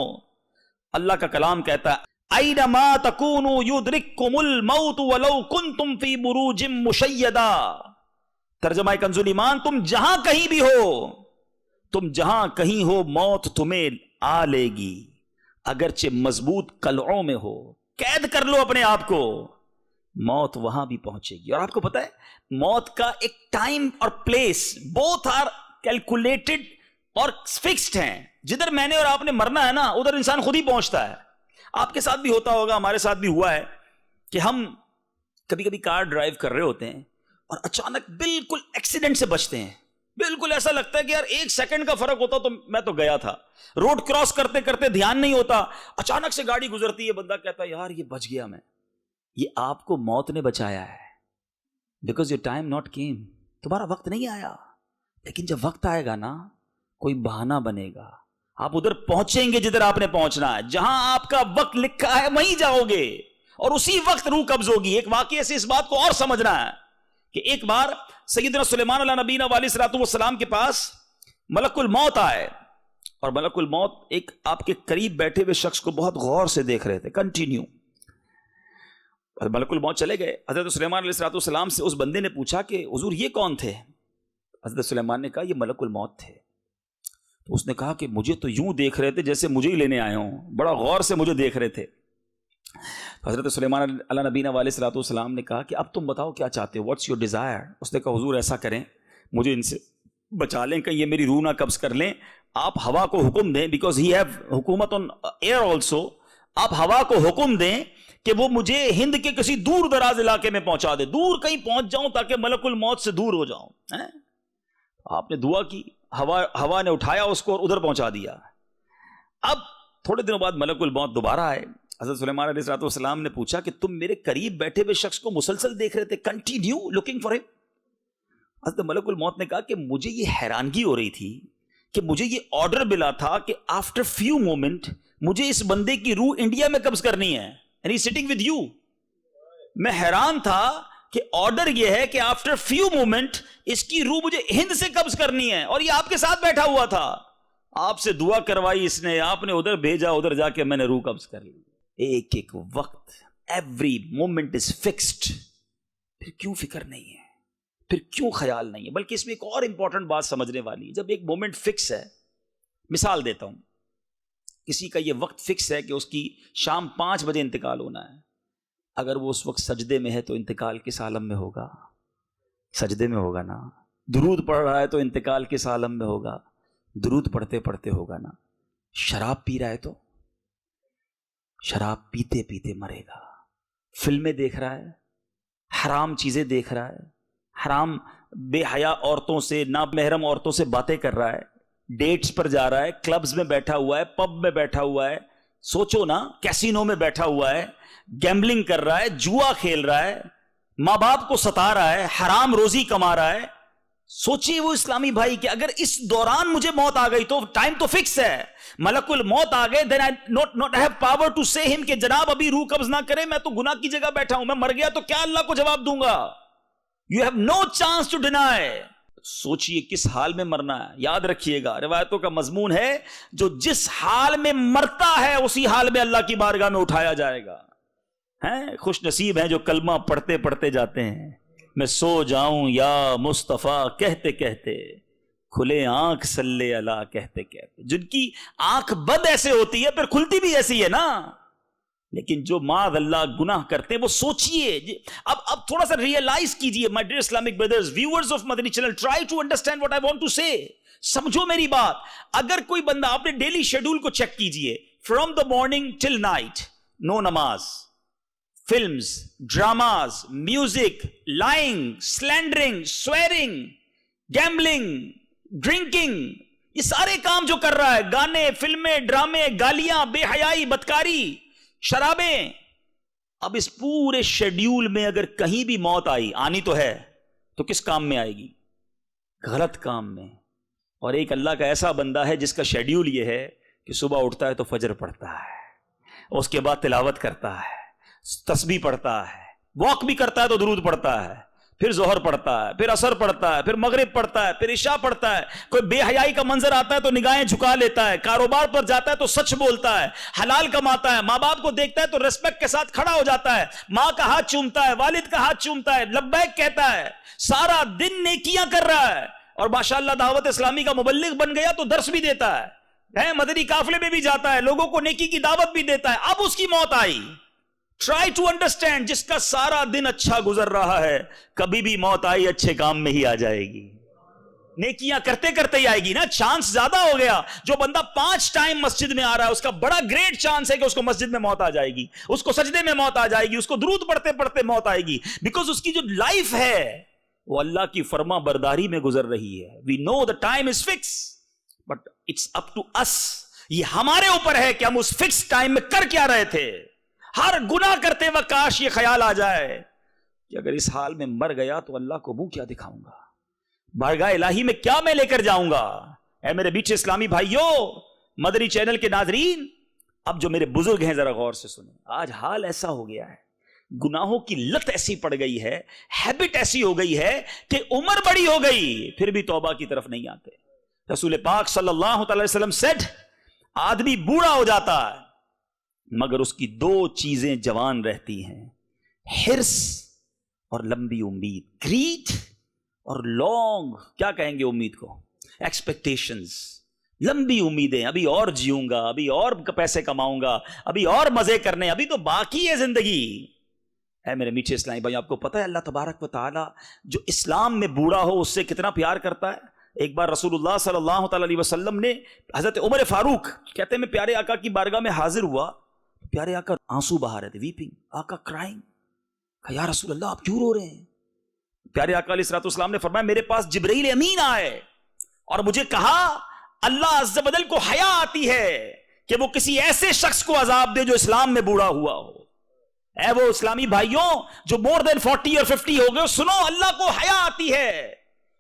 اللہ کا کلام کہتا ہے اینما تکونوا یدرککم الموت ولو کنتم فی بروج مشیدہ. ترجمہ کنز ایمان, تم جہاں کہیں بھی ہو, تم جہاں کہیں ہو, موت تمہیں آ لے گی, اگرچہ مضبوط قلعوں میں ہو. قید کر لو اپنے آپ کو, موت وہاں بھی پہنچے گی. اور آپ کو پتا ہے موت کا ایک ٹائم اور پلیس بوتھ آر کیلکولیٹڈ اور فکسڈ ہیں. جدھر میں نے اور آپ نے مرنا ہے نا, ادھر انسان خود ہی پہنچتا ہے. آپ کے ساتھ بھی ہوتا ہوگا, ہمارے ساتھ بھی ہوا ہے کہ ہم کبھی کبھی کار ڈرائیو کر رہے ہوتے ہیں اور اچانک بالکل ایکسیڈنٹ سے بچتے ہیں. بالکل ایسا لگتا ہے کہ یار 1 سیکنڈ کا فرق ہوتا تو میں تو گیا تھا. روڈ کراس کرتے کرتے دھیان نہیں ہوتا, اچانک سے گاڑی گزرتی ہے, بندہ کہتا ہے یار یہ بچ گیا میں. یہ آپ کو موت نے بچایا ہے, because your time not came, تمہارا وقت نہیں آیا. لیکن جب وقت آئے گا نا, کوئی بہانہ بنے گا, آپ ادھر پہنچیں گے جدھر آپ نے پہنچنا ہے, جہاں آپ کا وقت لکھا ہے وہیں جاؤ گے, اور اسی وقت روح قبض ہوگی. ایک واقعے سے اس بات کو اور سمجھنا ہے. کہ ایک بار سیدنا سلیمان علیہ نبینا علیہ الصلوۃ والسلام کے پاس ملک الموت آئے، اور ملک الموت ایک آپ کے قریب بیٹھے ہوئے شخص کو بہت غور سے دیکھ رہے تھے، کنٹینیو. ملک الموت چلے گئے. حضرت سلیمان علیہ الصلوۃ والسلام سے اس بندے نے پوچھا کہ حضور یہ کون تھے؟ حضرت سلیمان نے کہا یہ ملک الموت تھے. تو اس نے کہا کہ مجھے تو یوں دیکھ رہے تھے جیسے مجھے ہی لینے آئے ہوں، بڑا غور سے مجھے دیکھ رہے تھے. حضرت سلیمان علیہ نبینا علیہ الصلوۃ والسلام نے کہا کہ اب تم بتاؤ کیا چاہتے ہو، واٹس یور ڈیزائر؟ اس نے کہا حضور ایسا کریں مجھے ان سے بچا لیں، کہیں یہ میری روح نہ قبض کر لیں. آپ ہوا کو حکم دیں، بیکاز ہی ہیو حکومت آن ایئر آلسو، آپ ہوا کو حکم دیں کہ وہ مجھے ہند کے کسی دور دراز علاقے میں پہنچا دے، دور کہیں پہنچ جاؤں تاکہ ملک الموت سے دور ہو جاؤں. آپ نے دعا کی، ہوا نے اٹھایا اس کو اور ادھر پہنچا دیا. اب تھوڑے دنوں بعد ملک الموت دوبارہ آئے. حضرت سلیمان علیہ الصلوۃ والسلام نے پوچھا کہ تم میرے قریب بیٹھے ہوئے شخص کو مسلسل دیکھ رہے تھے، کنٹینیو لوکنگ فار ہم؟ حضرت ملک الموت نے کہا کہ مجھے یہ حیرانگی ہو رہی تھی کہ مجھے یہ آرڈر ملا تھا کہ آفٹر فیو مومنٹ مجھے اس بندے کی روح انڈیا میں قبض کرنی ہے، and he's sitting with you. میں حیران تھا کہ آرڈر یہ ہے کہ آفٹر فیو مومنٹ اس کی روح مجھے ہند سے قبض کرنی ہے، اور یہ آپ کے ساتھ بیٹھا ہوا تھا. آپ سے دعا کروائی اس نے، آپ نے ادھر بھیجا، ادھر جا کے میں نے روح قبض کر لی. ایک ایک وقت، ایوری مومنٹ از فکسڈ. پھر کیوں فکر نہیں ہے، پھر کیوں خیال نہیں ہے؟ بلکہ اس میں ایک اور امپورٹنٹ بات سمجھنے والی ہے. جب ایک مومنٹ فکس ہے، مثال دیتا ہوں، کسی کا یہ وقت فکس ہے کہ اس کی شام 5 بجے انتقال ہونا ہے. اگر وہ اس وقت سجدے میں ہے تو انتقال کس عالم میں ہوگا؟ سجدے میں ہوگا نا. درود پڑھ رہا ہے تو انتقال کس عالم میں ہوگا؟ درود پڑھتے پڑھتے ہوگا نا. شراب پی رہا ہے تو شراب پیتے پیتے مرے گا. فلمیں دیکھ رہا ہے، حرام چیزیں دیکھ رہا ہے، حرام بے حیا عورتوں سے، نامحرم عورتوں سے باتیں کر رہا ہے، ڈیٹس پر جا رہا ہے، کلبز میں بیٹھا ہوا ہے، پب میں بیٹھا ہوا ہے، سوچو نا، کیسینو میں بیٹھا ہوا ہے، گیمبلنگ کر رہا ہے، جوا کھیل رہا ہے، ماں باپ کو ستا رہا ہے، حرام روزی کما رہا ہے. سوچیے وہ اسلامی بھائی کہ اگر اس دوران مجھے موت آ گئی تو ٹائم تو فکس ہے، ملک الموت آ گئے، then I not have power to say him کہ جناب ابھی روح قبض نہ کرے، میں تو گناہ کی جگہ بیٹھا ہوں، میں مر گیا تو کیا اللہ کو جواب دوں گا؟ You have no chance to deny. سوچئے کس حال میں مرنا ہے. یاد رکھیے گا روایتوں کا مضمون ہے جو جس حال میں مرتا ہے اسی حال میں اللہ کی بارگاہ میں اٹھایا جائے گا. خوش نصیب ہیں جو کلمہ پڑھتے پڑھتے جاتے ہیں. میں سو جاؤں یا مصطفیٰ کہتے کہتے، کھلے آنکھ صلی اللہ کہتے کہتے. جن کی آنکھ بند ایسے ہوتی ہے پھر کھلتی بھی ایسی ہے نا. لیکن جو معاذ اللہ گناہ کرتے ہیں وہ سوچئے. اب تھوڑا سا ریئلائز کیجئے my dear Islamic brothers, viewers of Madani channel, try to understand what I want to say. سمجھو میری بات. اگر کوئی بندہ اپنے ڈیلی شیڈول کو چیک کیجئے، from the morning till night، no نماز، films, dramas, music, lying, slandering, swearing, gambling, drinking, یہ سارے کام جو کر رہا ہے، گانے، فلمیں، ڈرامے، گالیاں، بے حیائی، بدکاری، شرابیں. اب اس پورے شیڈیول میں اگر کہیں بھی موت آنی تو ہے تو کس کام میں آئے گی؟ غلط کام میں. اور ایک اللہ کا ایسا بندہ ہے جس کا شیڈیول یہ ہے کہ صبح اٹھتا ہے تو فجر پڑھتا ہے، اس کے بعد تلاوت کرتا ہے، تسبیح پڑھتا ہے، واک بھی کرتا ہے تو درود پڑھتا ہے، پھر ظہر پڑھتا ہے، پھر عصر پڑھتا ہے، پھر مغرب پڑھتا ہے، پھر عشاء پڑھتا ہے. کوئی بے حیائی کا منظر آتا ہے تو نگاہیں جھکا لیتا ہے، کاروبار پر جاتا ہے تو سچ بولتا ہے، حلال کماتا ہے، ماں باپ کو دیکھتا ہے تو ریسپیکٹ کے ساتھ کھڑا ہو جاتا ہے، ماں کا ہاتھ چومتا ہے، والد کا ہاتھ چومتا ہے، لبیک کہتا ہے، سارا دن نیکیاں کر رہا ہے. اور ماشاءاللہ دعوت اسلامی کا مبلغ بن گیا تو درس بھی دیتا ہے، مدنی قافلے میں بھی جاتا ہے، لوگوں کو نیکی کی دعوت بھی دیتا ہے. اب اس کی موت آئی. ٹرائی ٹو انڈرسٹینڈ، جس کا سارا دن اچھا گزر رہا ہے کبھی بھی موت آئی اچھے کام میں ہی آ جائے گی، نیکیاں کرتے کرتے ہی آئے گی نا. چانس زیادہ ہو گیا. جو بندہ 5 ٹائم مسجد میں آ رہا ہے اس کا بڑا گریٹ چانس ہے کہ اس کو مسجد میں موت آ جائے گی، اس کو سجدے میں موت آ جائے گی، اس کو درود پڑھتے پڑھتے موت آئے گی. بیکاز اس کی جو لائف ہے وہ اللہ کی فرما برداری میں گزر رہی ہے. We know the time is fix but it's up to us. یہ ہمارے اوپر ہے کہ ہم اس فکس ٹائم میں کر کیا رہے تھے. ہر گناہ کرتے وقت کاش یہ خیال آ جائے کہ اگر اس حال میں مر گیا تو اللہ کو منہ کیا دکھاؤں گا، بارگاہ الہی میں کیا میں لے کر جاؤں گا. اے میرے بیچے اسلامی بھائیوں، مدنی چینل کے ناظرین، اب جو میرے بزرگ ہیں ذرا غور سے سنیں. آج حال ایسا ہو گیا ہے گناہوں کی لت ایسی پڑ گئی ہے, ہیبٹ ایسی ہو گئی ہے کہ عمر بڑی ہو گئی پھر بھی توبہ کی طرف نہیں آتے. رسول پاک صلی اللہ تعالی وسلم سیڈ, آدمی بوڑھا ہو جاتا ہے مگر اس کی دو چیزیں جوان رہتی ہیں, حرص اور لمبی امید. گریڈ اور لانگ, کیا کہیں گے امید کو, ایکسپیکٹیشنز, لمبی امیدیں. ابھی اور جیوں گا, ابھی اور پیسے کماؤں گا, ابھی اور مزے کرنے, ابھی تو باقی ہے زندگی. اے میرے میٹھے اسلامی بھائی, آپ کو پتہ ہے اللہ تبارک و تعالی جو اسلام میں بوڑھا ہو اس سے کتنا پیار کرتا ہے. ایک بار رسول اللہ صلی اللہ تعالی علیہ وسلم نے حضرت عمر فاروق کہتے ہیں میں پیارے آقا کی بارگاہ میں حاضر ہوا, پیارے آقا آنسو بہا رہے تھے, ویپنگ, آقا کرائنگ. کہا یا رسول اللہ آپ کیوں رو رہے ہیں؟ پیارے آقا علیہ الصلوۃ والسلام نے فرمایا میرے پاس جبرائیل امین آئے اور مجھے کہا اللہ عز و جل کو حیا آتی ہے کہ وہ کسی ایسے شخص کو عذاب دے جو اسلام میں بوڑھا ہوا ہو. اے وہ اسلامی بھائیوں جو مور دین 40 اور 50 ہو گئے, سنو, اللہ کو حیا آتی ہے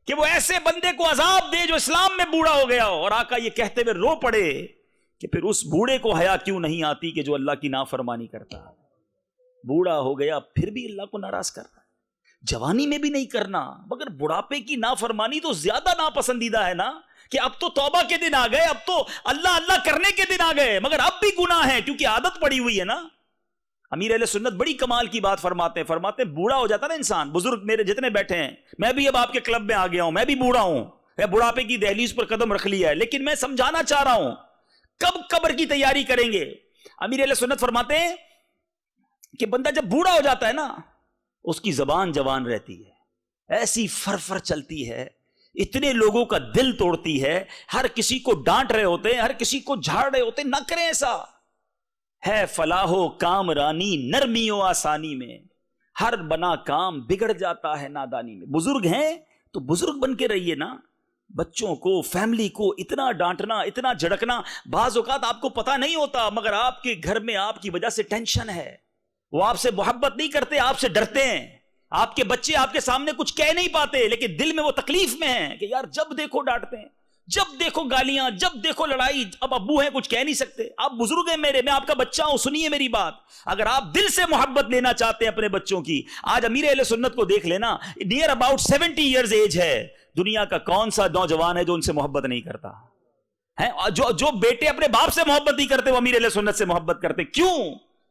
کہ وہ ایسے بندے کو عذاب دے جو اسلام میں بوڑھا ہو گیا ہو. اور آقا یہ کہتے ہوئے رو پڑے کہ پھر اس بوڑھے کو حیا کیوں نہیں آتی کہ جو اللہ کی نافرمانی کرتا ہے. بوڑھا ہو گیا پھر بھی اللہ کو ناراض کر رہا ہے. جوانی میں بھی نہیں کرنا مگر بڑھاپے کی نافرمانی تو زیادہ ناپسندیدہ ہے نا, کہ اب تو توبہ کے دن آ گئے, اب تو اللہ اللہ کرنے کے دن آ گئے مگر اب بھی گناہ ہے کیونکہ عادت پڑی ہوئی ہے نا. امیر اہل سنت بڑی کمال کی بات فرماتے ہیں بوڑھا ہو جاتا نا انسان, بزرگ میرے جتنے بیٹھے ہیں, میں بھی اب آپ کے کلب میں آ گیا ہوں, میں بھی بوڑھا ہوں, میں بڑھاپے کی دہلیز پر قدم رکھ لیا ہے, لیکن میں سمجھانا چاہ رہا ہوں کب قبر کی تیاری کریں گے. امیر اہل سنت فرماتے ہیں کہ بندہ جب بوڑھا ہو جاتا ہے نا اس کی زبان جوان رہتی ہے, ایسی فرفر چلتی ہے, اتنے لوگوں کا دل توڑتی ہے, ہر کسی کو ڈانٹ رہے ہوتے ہیں, ہر کسی کو جھاڑ رہے ہوتے ہیں. نہ کریں ایسا. ہے فلاح و کام رانی نرمی و آسانی میں, ہر بنا کام بگڑ جاتا ہے نادانی میں. بزرگ ہیں تو بزرگ بن کے رہیے نا. بچوں کو, فیملی کو اتنا ڈانٹنا, اتنا جھڑکنا, بعض اوقات آپ کو پتہ نہیں ہوتا مگر آپ کے گھر میں آپ کی وجہ سے ٹینشن ہے. وہ آپ سے محبت نہیں کرتے, آپ سے ڈرتے ہیں. آپ کے بچے آپ کے سامنے کچھ کہہ نہیں پاتے لیکن دل میں وہ تکلیف میں ہیں کہ یار جب دیکھو ڈانٹتے ہیں, جب دیکھو گالیاں, جب دیکھو لڑائی. اب ابو ہیں کچھ کہہ نہیں سکتے, آپ بزرگ ہیں میرے, میں آپ کا بچہ ہوں, سنیے میری بات. اگر آپ دل سے محبت لینا چاہتے ہیں اپنے بچوں کی, آج امیر اہل سنت کو دیکھ لینا, نیئر اباؤٹ 70 ایئرز ایج ہے. دنیا کا کون سا نوجوان ہے جو ان سے محبت نہیں کرتا ہے؟ جو بیٹے اپنے باپ سے محبت نہیں کرتے وہ امیر اہل سنت سے محبت کرتے. کیوں؟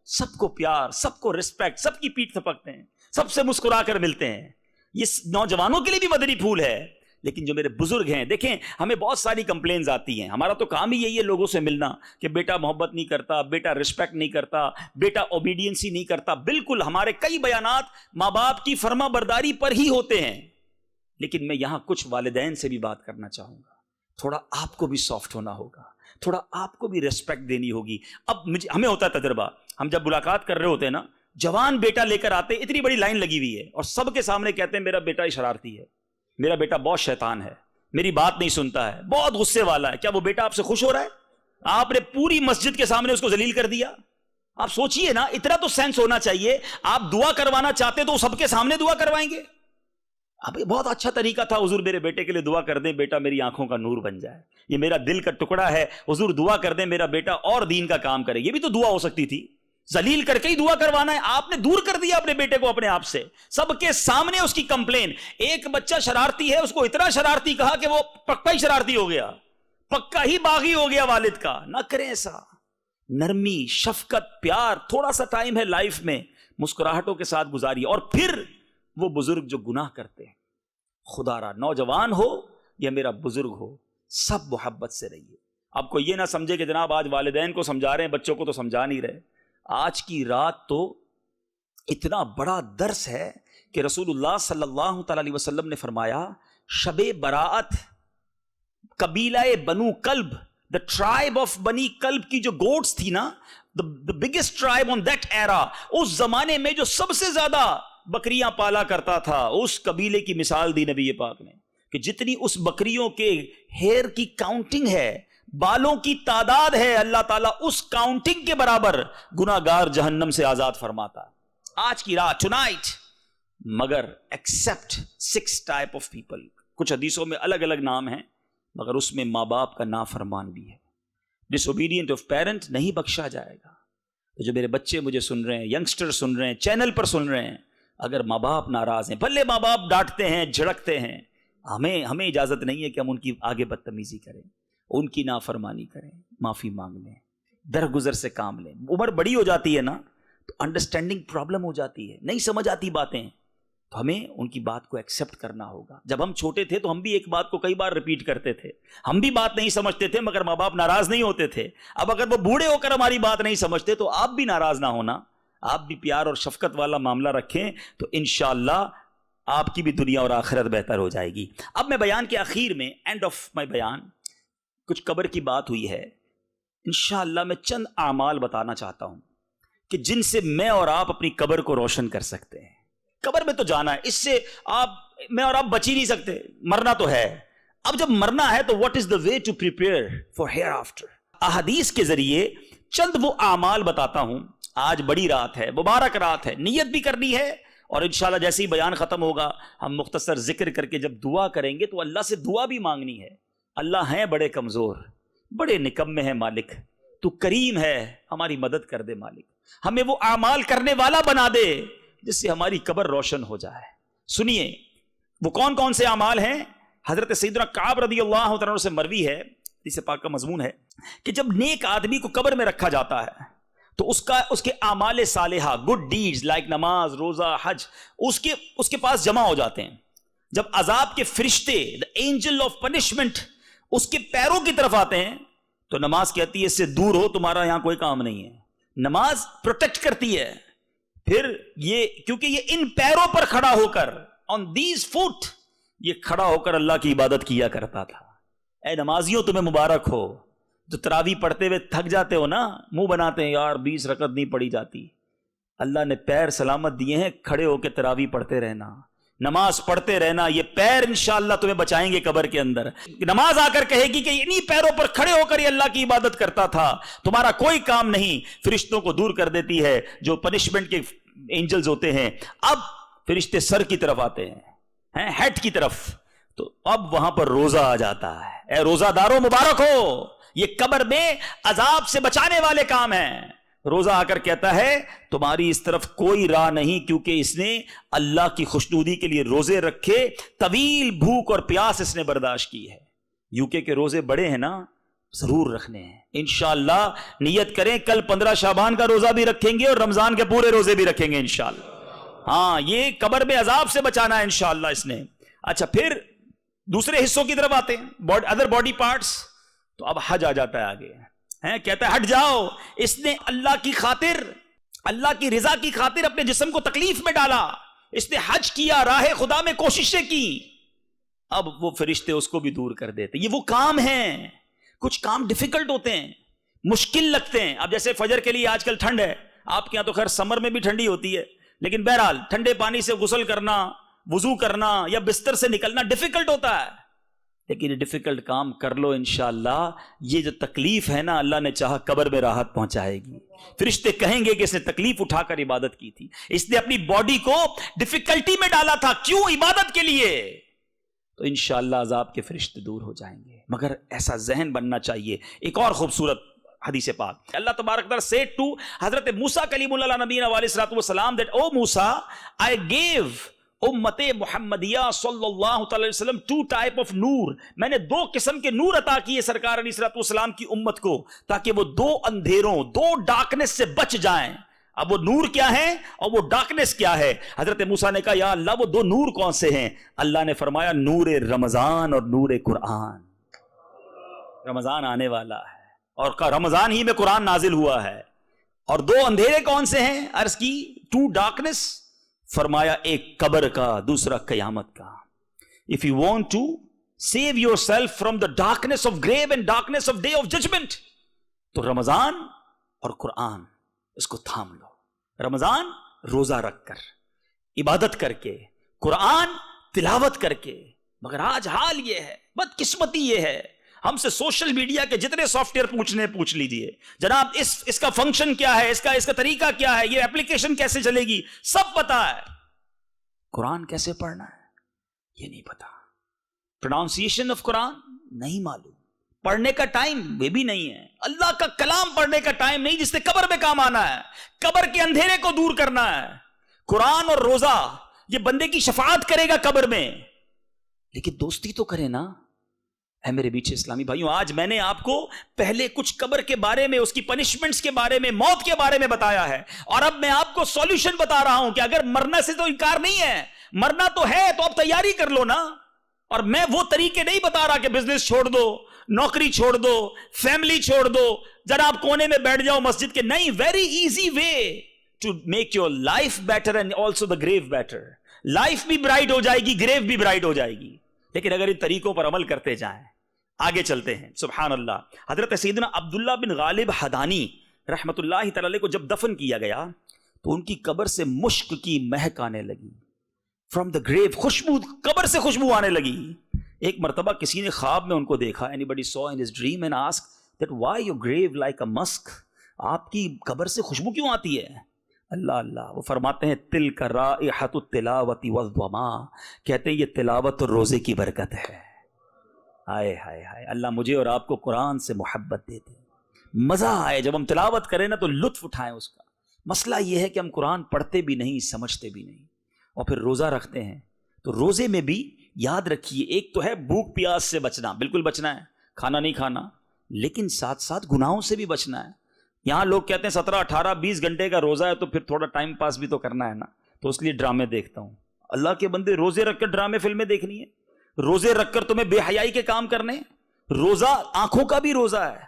سب کو پیار, سب کو رسپیکٹ, سب کی پیٹھ تھپکتے ہیں, سب سے مسکرا کر ملتے ہیں. یہ نوجوانوں کے لیے بھی مدنی پھول ہے. لیکن جو میرے بزرگ ہیں, دیکھیں ہمیں بہت ساری کمپلینز آتی ہیں, ہمارا تو کام ہی یہی ہے لوگوں سے ملنا کہ بیٹا محبت نہیں کرتا, بیٹا رسپیکٹ نہیں کرتا, بیٹا اوبیڈینسی نہیں کرتا. بالکل ہمارے کئی بیانات ماں باپ کی فرما برداری پر ہی ہوتے ہیں. لیکن میں یہاں کچھ والدین سے بھی بات کرنا چاہوں گا. تھوڑا آپ کو بھی سافٹ ہونا ہوگا, تھوڑا آپ کو بھی ریسپیکٹ دینی ہوگی. اب ہمیں ہوتا ہے تجربہ, ہم جب ملاقات کر رہے ہوتے ہیں نا, جوان بیٹا لے کر آتے, اتنی بڑی لائن لگی ہوئی ہے اور سب کے سامنے کہتے ہیں میرا بیٹا شرارتی ہے, میرا بیٹا بہت شیطان ہے, میری بات نہیں سنتا ہے, بہت غصے والا ہے. کیا وہ بیٹا آپ سے خوش ہو رہا ہے؟ آپ نے پوری مسجد کے سامنے اس کو ذلیل کر دیا. آپ سوچئے نا, اتنا تو سینس ہونا چاہیے. آپ دعا کروانا چاہتے تو سب کے سامنے دعا کروائیں گے. اب یہ بہت اچھا طریقہ تھا, حضور میرے بیٹے کے لیے دعا کر دیں, بیٹا میری آنکھوں کا نور بن جائے, یہ میرا دل کا ٹکڑا ہے, حضور دعا کر دیں میرا بیٹا اور دین کا کام کرے. یہ بھی تو دعا ہو سکتی تھی. ذلیل کر کے ہی دعا کروانا ہے. آپ نے دور کر دیا اپنے بیٹے کو اپنے آپ سے, سب کے سامنے اس کی کمپلین. ایک بچہ شرارتی ہے, اس کو اتنا شرارتی کہا کہ وہ پکا ہی شرارتی ہو گیا, پکا ہی باغی ہو گیا والد کا. نہ کریں ایسا. نرمی, شفقت, پیار, تھوڑا سا ٹائم ہے لائف میں, مسکراہٹوں کے ساتھ گزاریے. اور پھر وہ بزرگ جو گناہ کرتے ہیں, خدا را نوجوان ہو یا میرا بزرگ ہو, سب محبت سے رہیے. آپ کو یہ نہ سمجھے کہ جناب آج والدین کو سمجھا رہے ہیں, بچوں کو تو سمجھا نہیں رہے. آج کی رات تو اتنا بڑا درس ہے کہ رسول اللہ صلی اللہ تعالی علیہ وسلم نے فرمایا شب براعت, قبیلہ بنو کلب, the tribe of بنی کلب کی جو گوٹس تھی نا, the biggest tribe on that era, اس زمانے میں جو سب سے زیادہ بکریاں پالا کرتا تھا, اس قبیلے کی مثال دی نبی پاک نے کہ جتنی اس بکریوں کے ہیئر کی کاؤنٹنگ ہے, بالوں کی تعداد ہے, اللہ تعالیٰ اس کاؤنٹنگ کے برابر گناہگار جہنم سے آزاد فرماتا. آج کی رات, ٹونائٹ. مگر ایکسپٹ 6 ٹائپ آف پیپل. کچھ حدیثوں میں الگ الگ نام ہیں مگر اس میں ماں باپ کا نافرمان بھی ہے. ڈس اوبیڈینٹ آف پیرنٹ نہیں بخشا جائے گا. تو جو میرے بچے مجھے سن رہے ہیں، ینگسٹر سن رہے ہیں، چینل پر سن رہے ہیں، اگر ماں باپ ناراض ہیں، بھلے ماں باپ ڈانٹتے ہیں، جھڑکتے ہیں، ہمیں اجازت نہیں ہے کہ ہم ان کی آگے بدتمیزی کریں، ان کی نافرمانی کریں، معافی مانگ لیں، درگزر سے کام لیں. عمر بڑی ہو جاتی ہے نا تو انڈرسٹینڈنگ پرابلم ہو جاتی ہے، نہیں سمجھ آتی باتیں، تو ہمیں ان کی بات کو ایکسیپٹ کرنا ہوگا. جب ہم چھوٹے تھے تو ہم بھی ایک بات کو کئی بار ریپیٹ کرتے تھے، ہم بھی بات نہیں سمجھتے تھے مگر ماں باپ ناراض نہیں ہوتے تھے. اب اگر وہ بوڑھے ہو کر ہماری بات نہیں سمجھتے تو آپ بھی ناراض نہ ہونا، آپ بھی پیار اور شفقت والا معاملہ رکھیں تو انشاءاللہ آپ کی بھی دنیا اور آخرت بہتر ہو جائے گی. اب میں بیان کے آخر میں، اینڈ آف مائی بیان، کچھ قبر کی بات ہوئی ہے، انشاءاللہ میں چند اعمال بتانا چاہتا ہوں کہ جن سے میں اور آپ اپنی قبر کو روشن کر سکتے ہیں. قبر میں تو جانا ہے، اس سے میں اور آپ بچ ہی نہیں سکتے، مرنا تو ہے. اب جب مرنا ہے تو what is the way to prepare for hereafter. احادیث کے ذریعے چند وہ اعمال بتاتا ہوں. آج بڑی رات ہے، مبارک رات ہے، نیت بھی کرنی ہے، اور انشاءاللہ جیسے ہی بیان ختم ہوگا ہم مختصر ذکر کر کے جب دعا کریں گے تو اللہ سے دعا بھی مانگنی ہے. اللہ ہیں بڑے کمزور، بڑے نکمے ہیں مالک، تو کریم ہے، ہماری مدد کر دے مالک، ہمیں وہ اعمال کرنے والا بنا دے جس سے ہماری قبر روشن ہو جائے. سنیے وہ کون کون سے اعمال ہیں. حضرت سیدنا کعب رضی اللہ عنہ سے مروی ہے، حدیث پاک کا مضمون ہے کہ جب نیک آدمی کو قبر میں رکھا جاتا ہے تو اس کے اعمال صالحہ، گڈ ڈیڈز لائک نماز، روزہ، حج، اس کے پاس جمع ہو جاتے ہیں. جب عذاب کے فرشتے، the angel of punishment، اس کے پیروں کی طرف آتے ہیں تو نماز کہتی ہے اس سے دور ہو، تمہارا یہاں کوئی کام نہیں ہے. نماز پروٹیکٹ کرتی ہے. پھر یہ کیونکہ یہ ان پیروں پر کھڑا ہو کر، on these foot، یہ کھڑا ہو کر اللہ کی عبادت کیا کرتا تھا. اے نمازیوں تمہیں مبارک ہو. جو تراویح پڑھتے ہوئے تھک جاتے ہو نا، منہ بناتے ہیں یار 20 رکعت نہیں پڑھی جاتی، اللہ نے پیر سلامت دیے ہیں، کھڑے ہو کے تراویح پڑھتے رہنا، نماز پڑھتے رہنا. یہ پیر انشاءاللہ تمہیں بچائیں گے قبر کے اندر. نماز آ کر کہے گی کہ انہی پیروں پر کھڑے ہو کر یہ اللہ کی عبادت کرتا تھا، تمہارا کوئی کام نہیں. فرشتوں کو دور کر دیتی ہے جو پنشمنٹ کے اینجلز ہوتے ہیں. اب فرشتے سر کی طرف آتے ہیں، ہیڈ کی طرف، تو اب وہاں پر روزہ آ جاتا ہے. اے روزہ داروں مبارک ہو، یہ قبر میں عذاب سے بچانے والے کام ہیں. روزہ آ کر کہتا ہے تمہاری اس طرف کوئی راہ نہیں، کیونکہ اس نے اللہ کی خوشنودی کے لیے روزے رکھے، طویل بھوک اور پیاس اس نے برداشت کی ہے. یوکے کے روزے بڑے ہیں نا، ضرور رکھنے ہیں انشاءاللہ. نیت کریں کل 15 شعبان کا روزہ بھی رکھیں گے اور رمضان کے پورے روزے بھی رکھیں گے انشاءاللہ. ہاں یہ قبر میں عذاب سے بچانا ہے انشاءاللہ اس نے. اچھا پھر دوسرے حصوں کی طرف آتے ہیں، ادر باڈی پارٹس. تو اب حج آ جاتا ہے آگے، کہتا ہے ہٹ جاؤ. اس نے اللہ کی خاطر، اللہ کی رضا کی خاطر اپنے جسم کو تکلیف میں ڈالا، اس نے حج کیا، راہ خدا میں کوششیں کی. اب وہ فرشتے اس کو بھی دور کر دیتے. یہ وہ کام ہیں، کچھ کام ڈیفیکلٹ ہوتے ہیں، مشکل لگتے ہیں. اب جیسے فجر کے لیے آج کل ٹھنڈ ہے، آپ کے یہاں تو خیر سمر میں بھی ٹھنڈی ہوتی ہے، لیکن بہرحال ٹھنڈے پانی سے غسل کرنا، وضو کرنا یا بستر سے نکلنا ڈیفیکلٹ ہوتا ہے. لیکن یہ ڈیفیکلٹ کام کر لو انشاءاللہ. یہ جو تکلیف ہے نا، اللہ نے چاہا قبر میں راحت پہنچائے گی. فرشتے کہیں گے کہ اس نے تکلیف اٹھا کر عبادت کی تھی، اس نے اپنی باڈی کو ڈیفیکلٹی میں ڈالا تھا، کیوں؟ عبادت کے لیے. تو انشاءاللہ عذاب کے فرشتے دور ہو جائیں گے. مگر ایسا ذہن بننا چاہیے. ایک اور خوبصورت حدیث پاک، اللہ تبارک تعالیٰ said to حضرت موسیٰ کلیم اللہ نبی علیہ السلام that O Musa, I gave امت محمدیہ صلی اللہ علیہ وسلم 2 type of نور. میں نے 2 قسم کے نور عطا کیے سرکار علیہ السلام کی امت کو، تاکہ وہ 2 اندھیروں، 2 ڈارکنس سے بچ جائیں. اب وہ نور کیا ہے اور وہ ڈارکنس کیا ہے؟ حضرت موسیٰ نے کہا یا اللہ وہ 2 نور کون سے ہیں؟ اللہ نے فرمایا نور رمضان اور نور قرآن. رمضان آنے والا ہے اور رمضان ہی میں قرآن نازل ہوا ہے. اور 2 اندھیرے کون سے ہیں؟ عرض کی 2 ڈارکنس، فرمایا ایک قبر کا، دوسرا قیامت کا. If you want to save yourself from the darkness of grave and darkness of day of judgment، تو رمضان اور قرآن اس کو تھام لو. رمضان روزہ رکھ کر، عبادت کر کے، قرآن تلاوت کر کے. مگر آج حال یہ ہے، بدقسمتی یہ ہے، ہم سے سوشل میڈیا کے جتنے سافٹ ویئر پوچھ لیجئے جناب اس کا فنکشن کیا ہے، اس کا طریقہ کیا ہے، یہ اپلیکیشن کیسے چلے گی، سب پتا ہے. قرآن کیسے پڑھنا ہے یہ نہیں پتا، پروننسیشن آف قرآن نہیں معلوم، پڑھنے کا ٹائم وہ بھی نہیں ہے، اللہ کا کلام پڑھنے کا ٹائم نہیں جس سے قبر میں کام آنا ہے، قبر کے اندھیرے کو دور کرنا ہے۔ قرآن اور روزہ یہ بندے کی شفاعت کرے گا قبر میں، لیکن دوستی تو کرے نا۔ اے میرے میٹھے اسلامی بھائیوں، آج میں نے آپ کو پہلے کچھ قبر کے بارے میں، اس کی پنشمنٹس کے بارے میں، موت کے بارے میں بتایا ہے، اور اب میں آپ کو سولوشن بتا رہا ہوں کہ اگر مرنا سے تو انکار نہیں ہے، مرنا تو ہے تو اب تیاری کر لو نا۔ اور میں وہ طریقے نہیں بتا رہا کہ بزنس چھوڑ دو، نوکری چھوڑ دو، فیملی چھوڑ دو، ذرا آپ کونے میں بیٹھ جاؤ مسجد کے، نہیں، very easy way to make your life better and also the grave better. Life بھی برائٹ ہو جائے گی، گریو بھی برائٹ ہو جائے گی، لیکن اگر ان طریقوں پر عمل کرتے جائیں۔ آگے چلتے ہیں، سبحان اللہ۔ حضرت سیدنا عبداللہ بن غالب حدانی رحمت اللہ تعالی علیہ کو جب دفن کیا گیا تو ان کی قبر سے مشک کی مہک آنے لگی، فرام دا گریو، خوشبو، قبر سے خوشبو آنے لگی۔ ایک مرتبہ کسی نے خواب میں ان کو دیکھا، anybody saw in his dream and asked that why your grave like a musk، آپ کی قبر سے خوشبو کیوں آتی ہے؟ اللہ اللہ، وہ فرماتے ہیں تلک رائحۃ التلاوۃ والظما، کہتے ہیں یہ تلاوت اور روزے کی برکت ہے۔ ہائے ہائے ہائے، اللہ مجھے اور آپ کو قرآن سے محبت دیتے، مزہ آئے جب ہم تلاوت کریں نا تو لطف اٹھائیں اس کا۔ مسئلہ یہ ہے کہ ہم قرآن پڑھتے بھی نہیں، سمجھتے بھی نہیں، اور پھر روزہ رکھتے ہیں تو روزے میں بھی یاد رکھیے، ایک تو ہے بھوک پیاس سے بچنا، بالکل بچنا ہے، کھانا نہیں کھانا، لیکن ساتھ ساتھ گناہوں سے بھی بچنا ہے۔ یہاں لوگ کہتے ہیں 17 18 20 گھنٹے کا روزہ ہے تو پھر تھوڑا ٹائم پاس بھی تو کرنا ہے نا، تو اس لیے ڈرامے دیکھتا ہوں۔ اللہ کے بندے، روزے رکھ کر ڈرامے فلمیں دیکھنی ہے؟ روزے رکھ کر تمہیں بے حیائی کے کام کرنے؟ روزہ آنکھوں کا بھی روزہ ہے،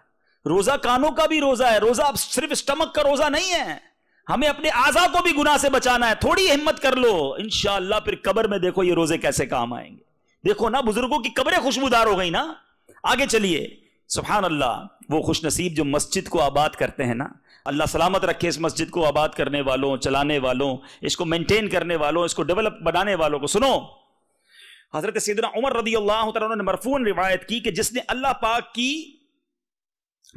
روزہ کانوں کا بھی روزہ ہے، روزہ صرف اسٹمک کا روزہ نہیں ہے، ہمیں اپنے اعضاء کو بھی گناہ سے بچانا ہے۔ تھوڑی ہمت کر لو، انشاءاللہ پھر قبر میں دیکھو یہ روزے کیسے کام آئیں گے۔ دیکھو نا، بزرگوں کی قبریں خوشبودار ہو گئی نا۔ آگے چلیے، سبحان اللہ۔ وہ خوش نصیب جو مسجد کو آباد کرتے ہیں نا، اللہ سلامت رکھے اس مسجد کو آباد کرنے والوں، چلانے والوں، اس کو مینٹین کرنے والوں، اس کو ڈیولپ بنانے والوں کو۔ سنو، حضرت سیدنا عمر رضی اللہ تعالیٰ عنہ نے مرفوعاً روایت کی کہ جس نے اللہ پاک کی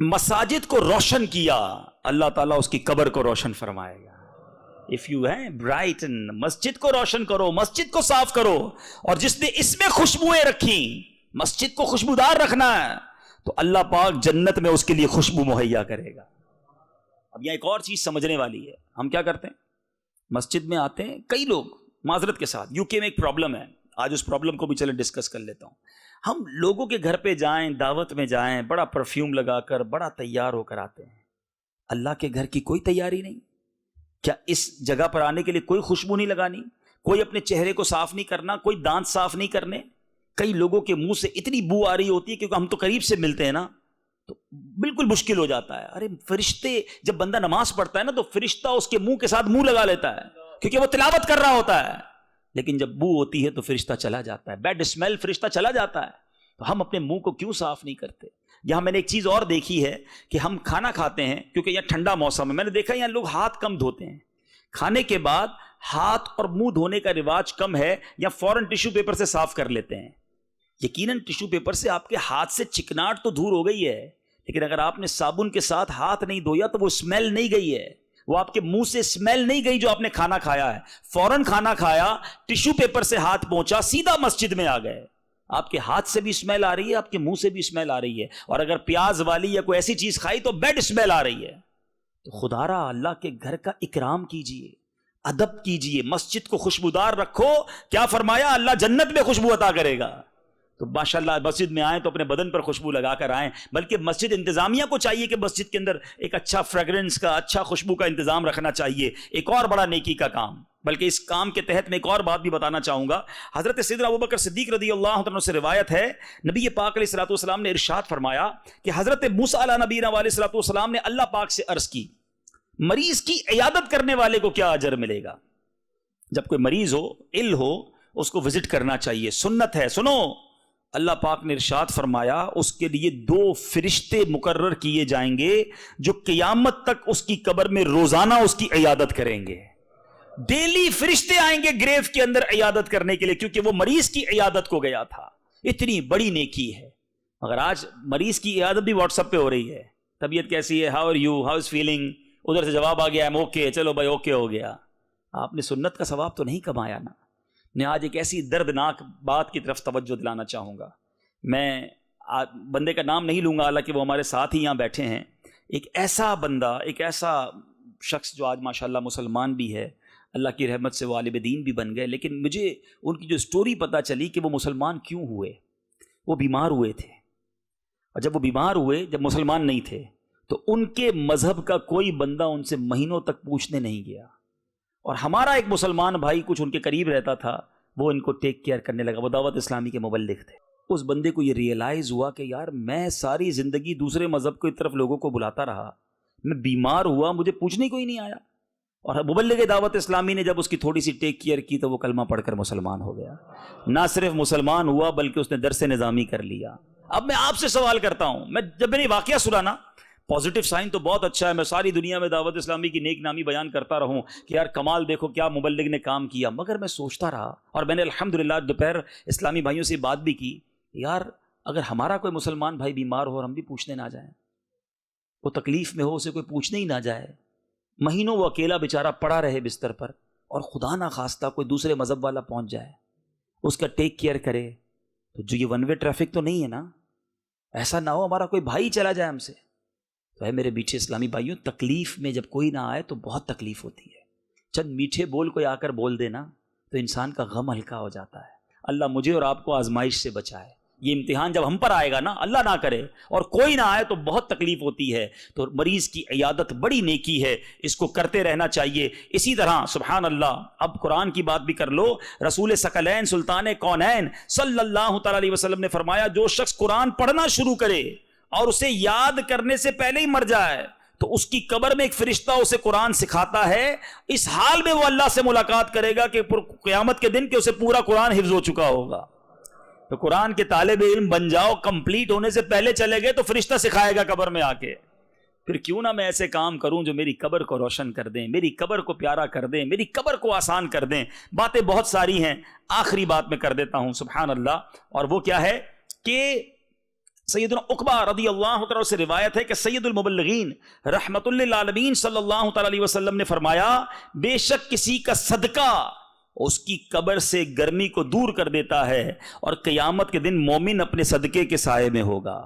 مساجد کو روشن کیا، اللہ تعالیٰ اس کی قبر کو روشن فرمائے گا۔ if you brighten، مسجد کو روشن کرو، مسجد کو صاف کرو، اور جس نے اس میں خوشبوئیں رکھی، مسجد کو خوشبودار رکھنا ہے، تو اللہ پاک جنت میں اس کے لیے خوشبو مہیا کرے گا۔ اب یہاں ایک اور چیز سمجھنے والی ہے، ہم کیا کرتے ہیں؟ مسجد میں آتے ہیں کئی لوگ، معذرت کے ساتھ یو کے میں ایک پرابلم ہے، آج اس پرابلم کو بھی چلے ڈسکس کر لیتا ہوں۔ ہم لوگوں کے گھر پہ جائیں، دعوت میں جائیں، بڑا پرفیوم لگا کر، بڑا تیار ہو کر آتے ہیں، اللہ کے گھر کی کوئی تیاری نہیں۔ کیا اس جگہ پر آنے کے لیے کوئی خوشبو نہیں لگانی، کوئی اپنے چہرے کو صاف نہیں کرنا، کوئی دانت صاف نہیں کرنے؟ کئی لوگوں کے منہ سے اتنی بو آ رہی ہوتی ہے کیونکہ ہم تو قریب سے ملتے ہیں نا، تو بالکل مشکل ہو جاتا ہے۔ ارے فرشتے، جب بندہ نماز پڑھتا ہے نا تو فرشتہ اس کے منہ کے ساتھ منہ لگا لیتا ہے کیونکہ وہ تلاوت کر رہا ہوتا ہے، لیکن جب بو ہوتی ہے تو فرشتہ چلا جاتا ہے، بیڈ اسمیل، فرشتہ چلا جاتا ہے۔ تو ہم اپنے منہ کو کیوں صاف نہیں کرتے؟ یہاں میں نے ایک چیز اور دیکھی ہے کہ ہم کھانا کھاتے ہیں، کیونکہ یہاں ٹھنڈا موسم ہے، میں نے دیکھا یہاں لوگ ہاتھ کم دھوتے ہیں، کھانے کے بعد ہاتھ اور منہ دھونے کا رواج کم ہے، یا فوراً ٹیشو پیپر سے صاف کر لیتے ہیں۔ یقیناً ٹیشو پیپر سے آپ کے ہاتھ سے چکناٹ تو دور ہو گئی ہے، لیکن اگر آپ نے صابن کے ساتھ ہاتھ نہیں دھویا تو وہ اسمیل نہیں گئی ہے، وہ آپ کے منہ سے اسمیل نہیں گئی جو آپ نے کھانا کھایا ہے۔ فوراً کھانا کھایا، ٹیشو پیپر سے ہاتھ پہنچا، سیدھا مسجد میں آ گئے، آپ کے ہاتھ سے بھی اسمیل آ رہی ہے، آپ کے منہ سے بھی اسمیل آ رہی ہے، اور اگر پیاز والی یا کوئی ایسی چیز کھائی تو بیڈ اسمیل آ رہی ہے۔ تو خدا را اللہ کے گھر کا اکرام کیجئے، ادب کیجئے، مسجد کو خوشبودار رکھو۔ کیا فرمایا؟ اللہ جنت میں خوشبو عطا کرے گا۔ تو ماشاءاللہ مسجد میں آئیں تو اپنے بدن پر خوشبو لگا کر آئیں، بلکہ مسجد انتظامیہ کو چاہیے کہ مسجد کے اندر ایک اچھا فریگرنس کا، اچھا خوشبو کا انتظام رکھنا چاہیے۔ ایک اور بڑا نیکی کا کام، بلکہ اس کام کے تحت میں ایک اور بات بھی بتانا چاہوں گا۔ حضرت سیدنا ابوبکر صدیق رضی اللہ عنہ سے روایت ہے، نبی پاک علیہ الصلوۃ والسلام نے ارشاد فرمایا کہ حضرت موسیٰ علیہ نبینا علیہ الصلوۃ والسلام نے اللہ پاک سے عرض کی، مریض کی عیادت کرنے والے کو کیا اجر ملے گا؟ جب کوئی مریض ہو، عل ہو، اس کو وزٹ کرنا چاہیے، سنت ہے۔ سنو، اللہ پاک نے ارشاد فرمایا اس کے لیے 2 فرشتے مقرر کیے جائیں گے جو قیامت تک اس کی قبر میں روزانہ اس کی عیادت کریں گے۔ ڈیلی فرشتے آئیں گے گریو کے اندر عیادت کرنے کے لیے، کیونکہ وہ مریض کی عیادت کو گیا تھا۔ اتنی بڑی نیکی ہے۔ مگر آج مریض کی عیادت بھی واٹس ایپ پہ ہو رہی ہے، طبیعت کیسی ہے، how are you, how is feeling, ادھر سے جواب آ گیا ایم اوکے، چلو بھائی اوکے ہو گیا۔ آپ نے سنت کا ثواب تو نہیں کمایا نا۔ میں آج ایک ایسی دردناک بات کی طرف توجہ دلانا چاہوں گا۔ میں بندے کا نام نہیں لوں گا حالانکہ وہ ہمارے ساتھ ہی یہاں بیٹھے ہیں، ایک ایسا بندہ، ایک ایسا شخص جو آج ماشاءاللہ مسلمان بھی ہے، اللہ کی رحمت سے وہ عالم دین بھی بن گئے، لیکن مجھے ان کی جو سٹوری پتہ چلی کہ وہ مسلمان کیوں ہوئے۔ وہ بیمار ہوئے تھے، اور جب وہ بیمار ہوئے، جب مسلمان نہیں تھے، تو ان کے مذہب کا کوئی بندہ ان سے مہینوں تک پوچھنے نہیں گیا، اور ہمارا ایک مسلمان بھائی کچھ ان کے قریب رہتا تھا، وہ ان کو ٹیک کیئر کرنے لگا۔ وہ دعوت اسلامی کے مبلغ تھے۔ اس بندے کو یہ ریئلائز ہوا کہ یار میں ساری زندگی دوسرے مذہب کی طرف لوگوں کو بلاتا رہا، میں بیمار ہوا، مجھے پوچھنے کوئی نہیں آیا، اور مبلغ دعوت اسلامی نے جب اس کی تھوڑی سی ٹیک کیئر کی تو وہ کلمہ پڑھ کر مسلمان ہو گیا۔ نہ صرف مسلمان ہوا بلکہ اس نے درس نظامی کر لیا۔ اب میں آپ سے سوال کرتا ہوں، جب میں نے واقعہ سنا نا، پازیٹیو سائن تو بہت اچھا ہے، میں ساری دنیا میں دعوت اسلامی کی نیک نامی بیان کرتا رہوں کہ یار کمال دیکھو کیا مبلغ نے کام کیا، مگر میں سوچتا رہا، اور میں نے الحمدللہ دوپہر اسلامی بھائیوں سے بات بھی کی، یار اگر ہمارا کوئی مسلمان بھائی بیمار ہو اور ہم بھی پوچھنے نہ جائیں، وہ تکلیف میں ہو، اسے کوئی پوچھنے ہی نہ جائے، مہینوں وہ اکیلا بیچارہ پڑا رہے بستر پر، اور خدا نہ خواستہ کوئی دوسرے مذہب والا پہنچ جائے، اس کا ٹیک کیئر کرے، تو جو یہ ون وے ٹریفک تو نہیں ہے نا، ایسا نہ ہو ہمارا کوئی بھائی چلا جائے ہم سے۔ تو ہے میرے میٹھے اسلامی بھائیوں، تکلیف میں جب کوئی نہ آئے تو بہت تکلیف ہوتی ہے، چند میٹھے بول کوئی آ کر بول دینا تو انسان کا غم ہلکا ہو جاتا ہے۔ اللہ مجھے اور آپ کو آزمائش سے بچائے۔ یہ امتحان جب ہم پر آئے گا نا، اللہ نہ کرے اور کوئی نہ آئے، تو بہت تکلیف ہوتی ہے، تو مریض کی عیادت بڑی نیکی ہے، اس کو کرتے رہنا چاہیے۔ اسی طرح سبحان اللہ، اب قرآن کی بات بھی کر لو، رسول ثقلین سلطان کونین صلی اللہ تعالی علیہ وسلم نے فرمایا، جو شخص قرآن پڑھنا شروع کرے اور اسے یاد کرنے سے پہلے ہی مر جائے تو اس کی قبر میں ایک فرشتہ اسے قرآن سکھاتا ہے، اس حال میں وہ اللہ سے ملاقات کرے گا کہ قیامت کے دن کہ اسے پورا قرآن حفظ ہو چکا ہوگا۔ تو قرآن کے طالب علم بن جاؤ، کمپلیٹ ہونے سے پہلے چلے گئے تو فرشتہ سکھائے گا قبر میں آ کے۔ پھر کیوں نہ میں ایسے کام کروں جو میری قبر کو روشن کر دیں، میری قبر کو پیارا کر دیں، میری قبر کو آسان کر دیں۔ باتیں بہت ساری ہیں، آخری بات میں کر دیتا ہوں سبحان اللہ، اور وہ کیا ہے کہ سیدنا عقبہ رضی اللہ تعالیٰ سے روایت ہے کہ سید المبلغین رحمت للعالمین صلی اللہ تعالیٰ علیہ وسلم نے فرمایا، بے شک کسی کا صدقہ اس کی قبر سے گرمی کو دور کر دیتا ہے، اور قیامت کے دن مومن اپنے صدقے کے سائے میں ہوگا۔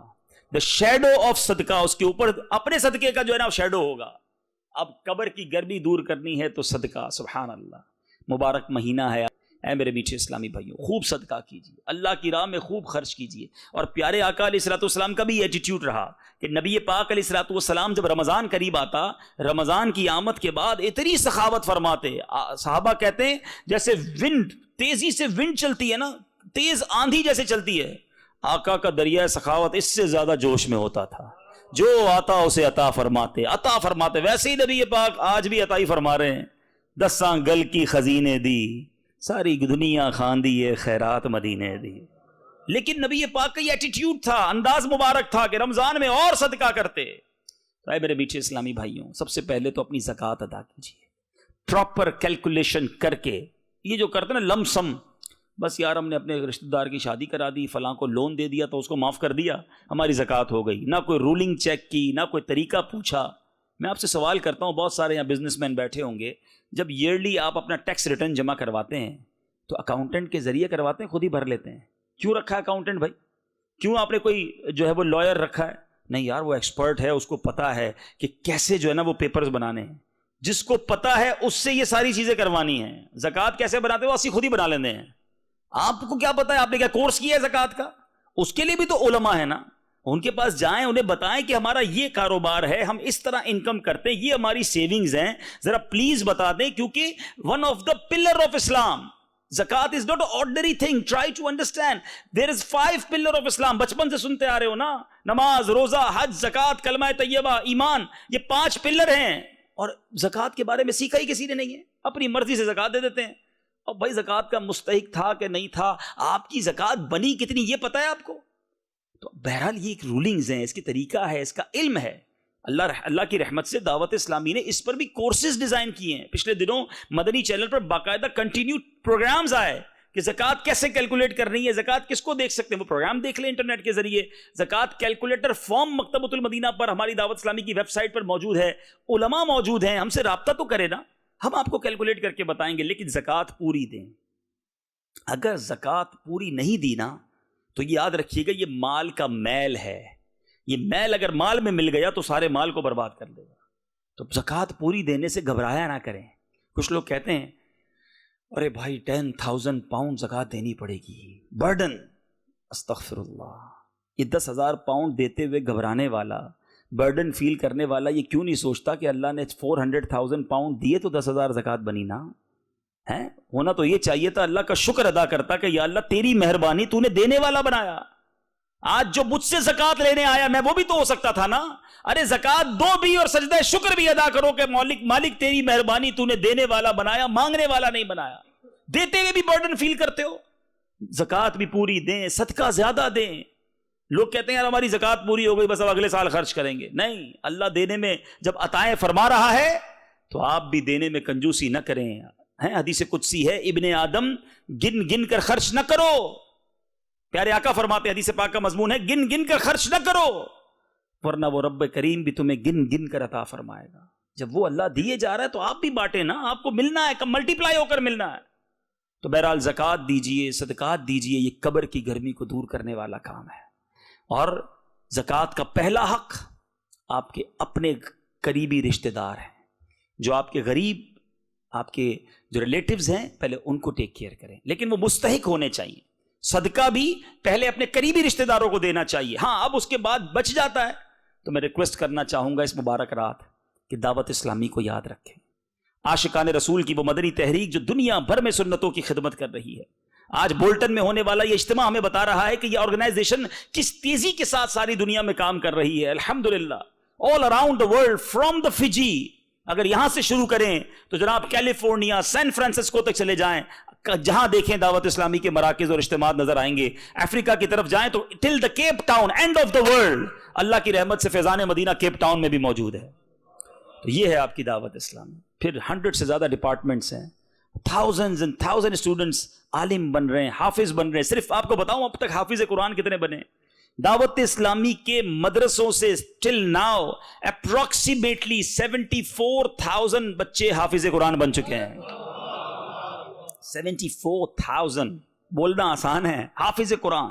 دا شیڈو آف صدقہ، اس کے اوپر اپنے صدقے کا جو ہے نا شیڈو ہوگا۔ اب قبر کی گرمی دور کرنی ہے تو صدقہ، سبحان اللہ، مبارک مہینہ ہے۔ اے میرے میٹھے اسلامی بھائیوں، خوب صدقہ کیجیے، اللہ کی راہ میں خوب خرچ کیجیے۔ اور پیارے آقا علیہ الصلوۃ والسلام کا بھی ایٹیٹیوڈ رہا کہ نبی پاک علیہ الصلوۃ والسلام جب رمضان قریب آتا، رمضان کی آمد کے بعد اتنی سخاوت فرماتے، صحابہ کہتے ہیں جیسے ونڈ، تیزی سے ونڈ چلتی ہے نا، تیز آندھی جیسے چلتی ہے، آقا کا دریائے سخاوت اس سے زیادہ جوش میں ہوتا تھا۔ جو آتا اسے عطا فرماتے، عطا فرماتے۔ ویسے ہی نبی پاک آج بھی عطا ہی فرما رہے ہیں۔ دساں گل کی خزینے دی، ساری دنیا خاندی ہے خیرات مدینے دی۔ لیکن نبی پاک کا یہ ایٹیٹیوڈ تھا، انداز مبارک تھا کہ رمضان میں اور صدقہ کرتے۔ اے میرے میٹھے اسلامی بھائیوں، سب سے پہلے تو اپنی زکوٰۃ ادا کیجیے، پراپر کیلکولیشن کر کے۔ یہ جو کرتے نا لم سم، بس یار ہم نے اپنے رشتہ دار کی شادی کرا دی، فلاں کو لون دے دیا تو اس کو معاف کر دیا، ہماری زکوٰۃ ہو گئی، نہ کوئی رولنگ چیک کی، نہ کوئی طریقہ پوچھا۔ میں آپ سے سوال کرتا ہوں، بہت سارے یہاں بزنس مین بیٹھے ہوں گے، جب ایئرلی آپ اپنا ٹیکس ریٹرن جمع کرواتے ہیں تو اکاؤنٹنٹ کے ذریعے کرواتے ہیں، خود ہی بھر لیتے ہیں؟ کیوں رکھا ہے اکاؤنٹنٹ بھائی؟ کیوں آپ نے کوئی جو ہے وہ لائر رکھا ہے؟ نہیں یار، وہ ایکسپرٹ ہے، اس کو پتا ہے کہ کیسے جو ہے نا وہ پیپرز بنانے ہیں۔ جس کو پتا ہے اس سے یہ ساری چیزیں کروانی ہیں۔ زکوٰۃ کیسے بناتے ہیں وہ اسی خود ہی بنا لیتے ہیں۔ آپ کو کیا پتا ہے؟ آپ نے کیا کورس کیا ہے زکوٰۃ کا؟ اس کے لیے بھی تو علماء ہے نا، ان کے پاس جائیں، انہیں بتائیں کہ ہمارا یہ کاروبار ہے، ہم اس طرح انکم کرتے ہیں، یہ ہماری سیونگز ہیں، ذرا پلیز بتا دیں، کیونکہ one of the pillar of Islam zakat is not a ordinary thing, try to understand, there is 5 pillar of Islam. بچپن سے سنتے آ رہے ہو نا، نماز، روزہ، حج، زکوٰۃ، کلمہ طیبہ، ایمان، یہ 5 پلر ہیں، اور زکوٰۃ کے بارے میں سیکھا ہی کسی نے نہیں ہے، اپنی مرضی سے زکوٰۃ دے دیتے ہیں۔ اب بھائی زکوٰۃ کا مستحق تھا کہ نہیں تھا، آپ کی زکوٰۃ بنی کتنی یہ پتہ ہے آپ کو؟ تو بہرحال یہ ایک رولنگز ہیں، اس کی طریقہ ہے، اس کا علم ہے۔ اللہ کی رحمت سے دعوت اسلامی نے اس پر بھی کورسز ڈیزائن کیے ہیں۔ پچھلے دنوں مدنی چینل پر باقاعدہ کنٹینیو پروگرامز آئے کہ زکوٰۃ کیسے کیلکولیٹ کرنی ہے، زکوٰۃ کس کو دیکھ سکتے ہیں، وہ پروگرام دیکھ لیں انٹرنیٹ کے ذریعے۔ زکوٰۃ کیلکولیٹر فارم مکتبۃ المدینہ پر ہماری دعوت اسلامی کی ویب سائٹ پر موجود ہے، علماء موجود ہیں، ہم سے رابطہ تو کرے نا، ہم آپ کو کیلکولیٹ کر کے بتائیں گے، لیکن زکوٰۃ پوری دیں۔ اگر زکوٰۃ پوری نہیں دی نا تو یاد رکھیے گا یہ مال کا میل ہے، یہ میل اگر مال میں مل گیا تو سارے مال کو برباد کر دے گا. تو زکوٰۃ پوری دینے سے گھبرایا نہ کریں. کچھ لوگ کہتے ہیں ارے بھائی 10,000 پاؤنڈ زکوٰۃ دینی پڑے گی، برڈن. استغفر اللہ. یہ 10,000 پاؤنڈ دیتے ہوئے گھبرانے والا، برڈن فیل کرنے والا یہ کیوں نہیں سوچتا کہ اللہ نے 400,000 پاؤنڈ دیے تو 10,000 زکوٰۃ بنی نا ہے؟ ہونا تو یہ چاہیے تھا اللہ کا شکر ادا کرتا کہ یا اللہ تیری مہربانی، تو نے دینے والا بنایا. آج جو مجھ سے زکوٰۃ لینے آیا میں وہ بھی تو ہو سکتا تھا نا. ارے زکوٰۃ دو بھی اور سجدہ شکر بھی ادا کرو کہ مالک تیری مہربانی، تو نے دینے والا بنایا، مانگنے والا نہیں بنایا. دیتے ہوئے بھی برڈن فیل کرتے ہو. زکوٰۃ بھی پوری دیں، صدقہ زیادہ دیں. لوگ کہتے ہیں یار ہماری زکوٰۃ پوری ہو گئی بس اب اگلے سال خرچ کریں گے. نہیں، اللہ دینے میں جب عطائیں فرما رہا ہے تو آپ بھی دینے میں کنجوسی نہ کریں. حدیث قدسی ہے ابن آدم گن گن کر خرچ نہ کرو. پیارے آقا فرماتے حدیث پاک کا مضمون ہے گن گن کر خرچ نہ کرو ورنہ وہ رب کریم بھی تمہیں گن گن کر عطا فرمائے گا. جب وہ اللہ دیے جا رہا ہے تو آپ بھی بانٹیں نا، آپ کو ملنا ہے، ملٹی پلائی ہو کر ملنا ہے. تو بہرحال زکوٰۃ دیجئے، صدقات دیجئے، یہ قبر کی گرمی کو دور کرنے والا کام ہے. اور زکوٰۃ کا پہلا حق آپ کے اپنے قریبی رشتہ دار ہیں، جو آپ کے غریب، آپ کے جو ریلیٹیوز ہیں، پہلے ان کو ٹیک کیئر کریں، لیکن وہ مستحق ہونے چاہیے. صدقہ بھی پہلے اپنے قریبی رشتہ داروں کو دینا چاہیے. ہاں اب اس کے بعد بچ جاتا ہے تو میں ریکویسٹ کرنا چاہوں گا اس مبارک رات کہ دعوت اسلامی کو یاد رکھیں. عاشقان رسول کی وہ مدنی تحریک جو دنیا بھر میں سنتوں کی خدمت کر رہی ہے. آج بولٹن میں ہونے والا یہ اجتماع ہمیں بتا رہا ہے کہ یہ آرگنائزیشن کس تیزی کے ساتھ ساری دنیا میں کام کر رہی ہے. الحمدللہ all around the world from the Fiji. اگر یہاں سے شروع کریں تو جناب کیلیفورنیا، سین فرانسسکو تک چلے جائیں، جہاں دیکھیں دعوت اسلامی کے مراکز اور اجتماعات نظر آئیں گے. افریقہ کی طرف جائیں تو till the Cape Town, end of the world, اللہ کی رحمت سے فیضان مدینہ کیپ ٹاؤن میں بھی موجود ہے. تو یہ ہے آپ کی دعوت اسلامی. پھر 100 سے زیادہ ڈپارٹمنٹس ہیں، thousands and thousands اسٹوڈنٹس عالم بن رہے ہیں، حافظ بن رہے ہیں. صرف آپ کو بتاؤں اب تک حافظ قرآن کتنے بنے؟ دعوت اسلامی کے مدرسوں سے ٹل ناؤ اپروکسیمیٹلی 74,000 بچے حافظ قرآن بن چکے ہیں. 74,000 بولنا آسان ہے. حافظ قرآن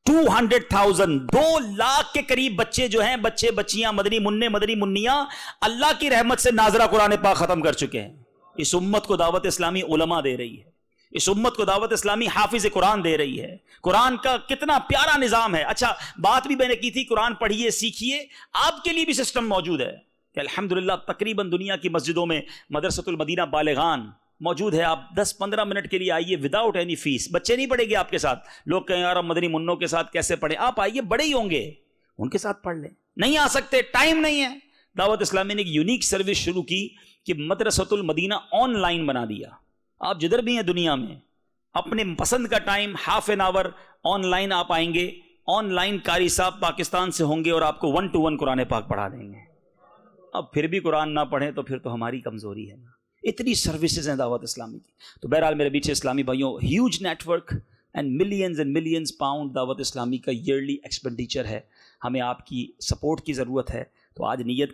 200,000 2 لاکھ کے قریب بچے جو ہیں، بچے بچیاں، مدنی منع مدنی منیاں، اللہ کی رحمت سے ناظرہ قرآن پاک ختم کر چکے ہیں. اس امت کو دعوت اسلامی علماء دے رہی ہے، اس امت کو دعوت اسلامی حافظ قرآن دے رہی ہے. قرآن کا کتنا پیارا نظام ہے. اچھا بات بھی میں نے کی تھی قرآن پڑھیے سیکھیے، آپ کے لیے بھی سسٹم موجود ہے کہ الحمدللہ تقریباً دنیا کی مسجدوں میں مدرسۃ المدینہ بالغان موجود ہے. آپ 10-15 منٹ کے لیے آئیے وداؤٹ اینی فیس. بچے نہیں پڑھیں گے آپ کے ساتھ. لوگ کہیں یار مدنی منوں کے ساتھ کیسے پڑھیں؟ آپ آئیے، بڑے ہی ہوں گے، ان کے ساتھ پڑھ لیں. نہیں آ سکتے، ٹائم نہیں ہے. دعوت اسلامی نے ایک یونیک سروس شروع کی کہ مدرسۃ المدینہ آن لائن بنا دیا. آپ جدھر بھی ہیں دنیا میں اپنے پسند کا time half an hour on line آپ آئیں گے. آن لائن قاری صاحب پاکستان سے ہوں گے اور آپ کو 1 to 1 قرآن پاک پڑھا دیں گے. اب پھر بھی قرآن نہ پڑھیں تو پھر تو ہماری کمزوری ہے نا. اتنی سروسز ہیں دعوت اسلامی کی. تو بہرحال میرے پیچھے اسلامی بھائیوں، huge network and millions pound دعوت اسلامی کا ایئرلی ایکسپینڈیچر ہے. ہمیں آپ کی سپورٹ کی ضرورت ہے. تو آج نیت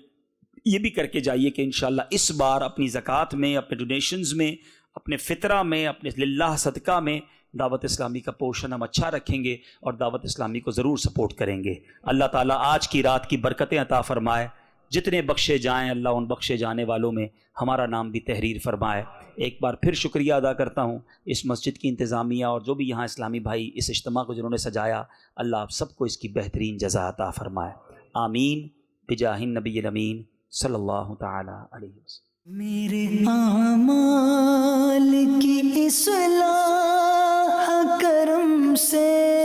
یہ بھی کر کے جائیے کہ انشاءاللہ اس بار اپنی زکوٰۃ میں، اپنے ڈونیشنز میں، اپنے فطرہ میں، اپنے للہ صدقہ میں دعوت اسلامی کا پورشن ہم اچھا رکھیں گے اور دعوت اسلامی کو ضرور سپورٹ کریں گے. اللہ تعالیٰ آج کی رات کی برکتیں عطا فرمائے. جتنے بخشے جائیں اللہ ان بخشے جانے والوں میں ہمارا نام بھی تحریر فرمائے. ایک بار پھر شکریہ ادا کرتا ہوں اس مسجد کی انتظامیہ اور جو بھی یہاں اسلامی بھائی اس اجتماع کو جنہوں نے سجایا. اللہ آپ سب کو اس کی بہترین جزا عطا فرمائے. آمین بجاہ النبی الامین صلی اللہ تعالی علیہ وسلم. میرے اعمال کی اصلاح کرم سے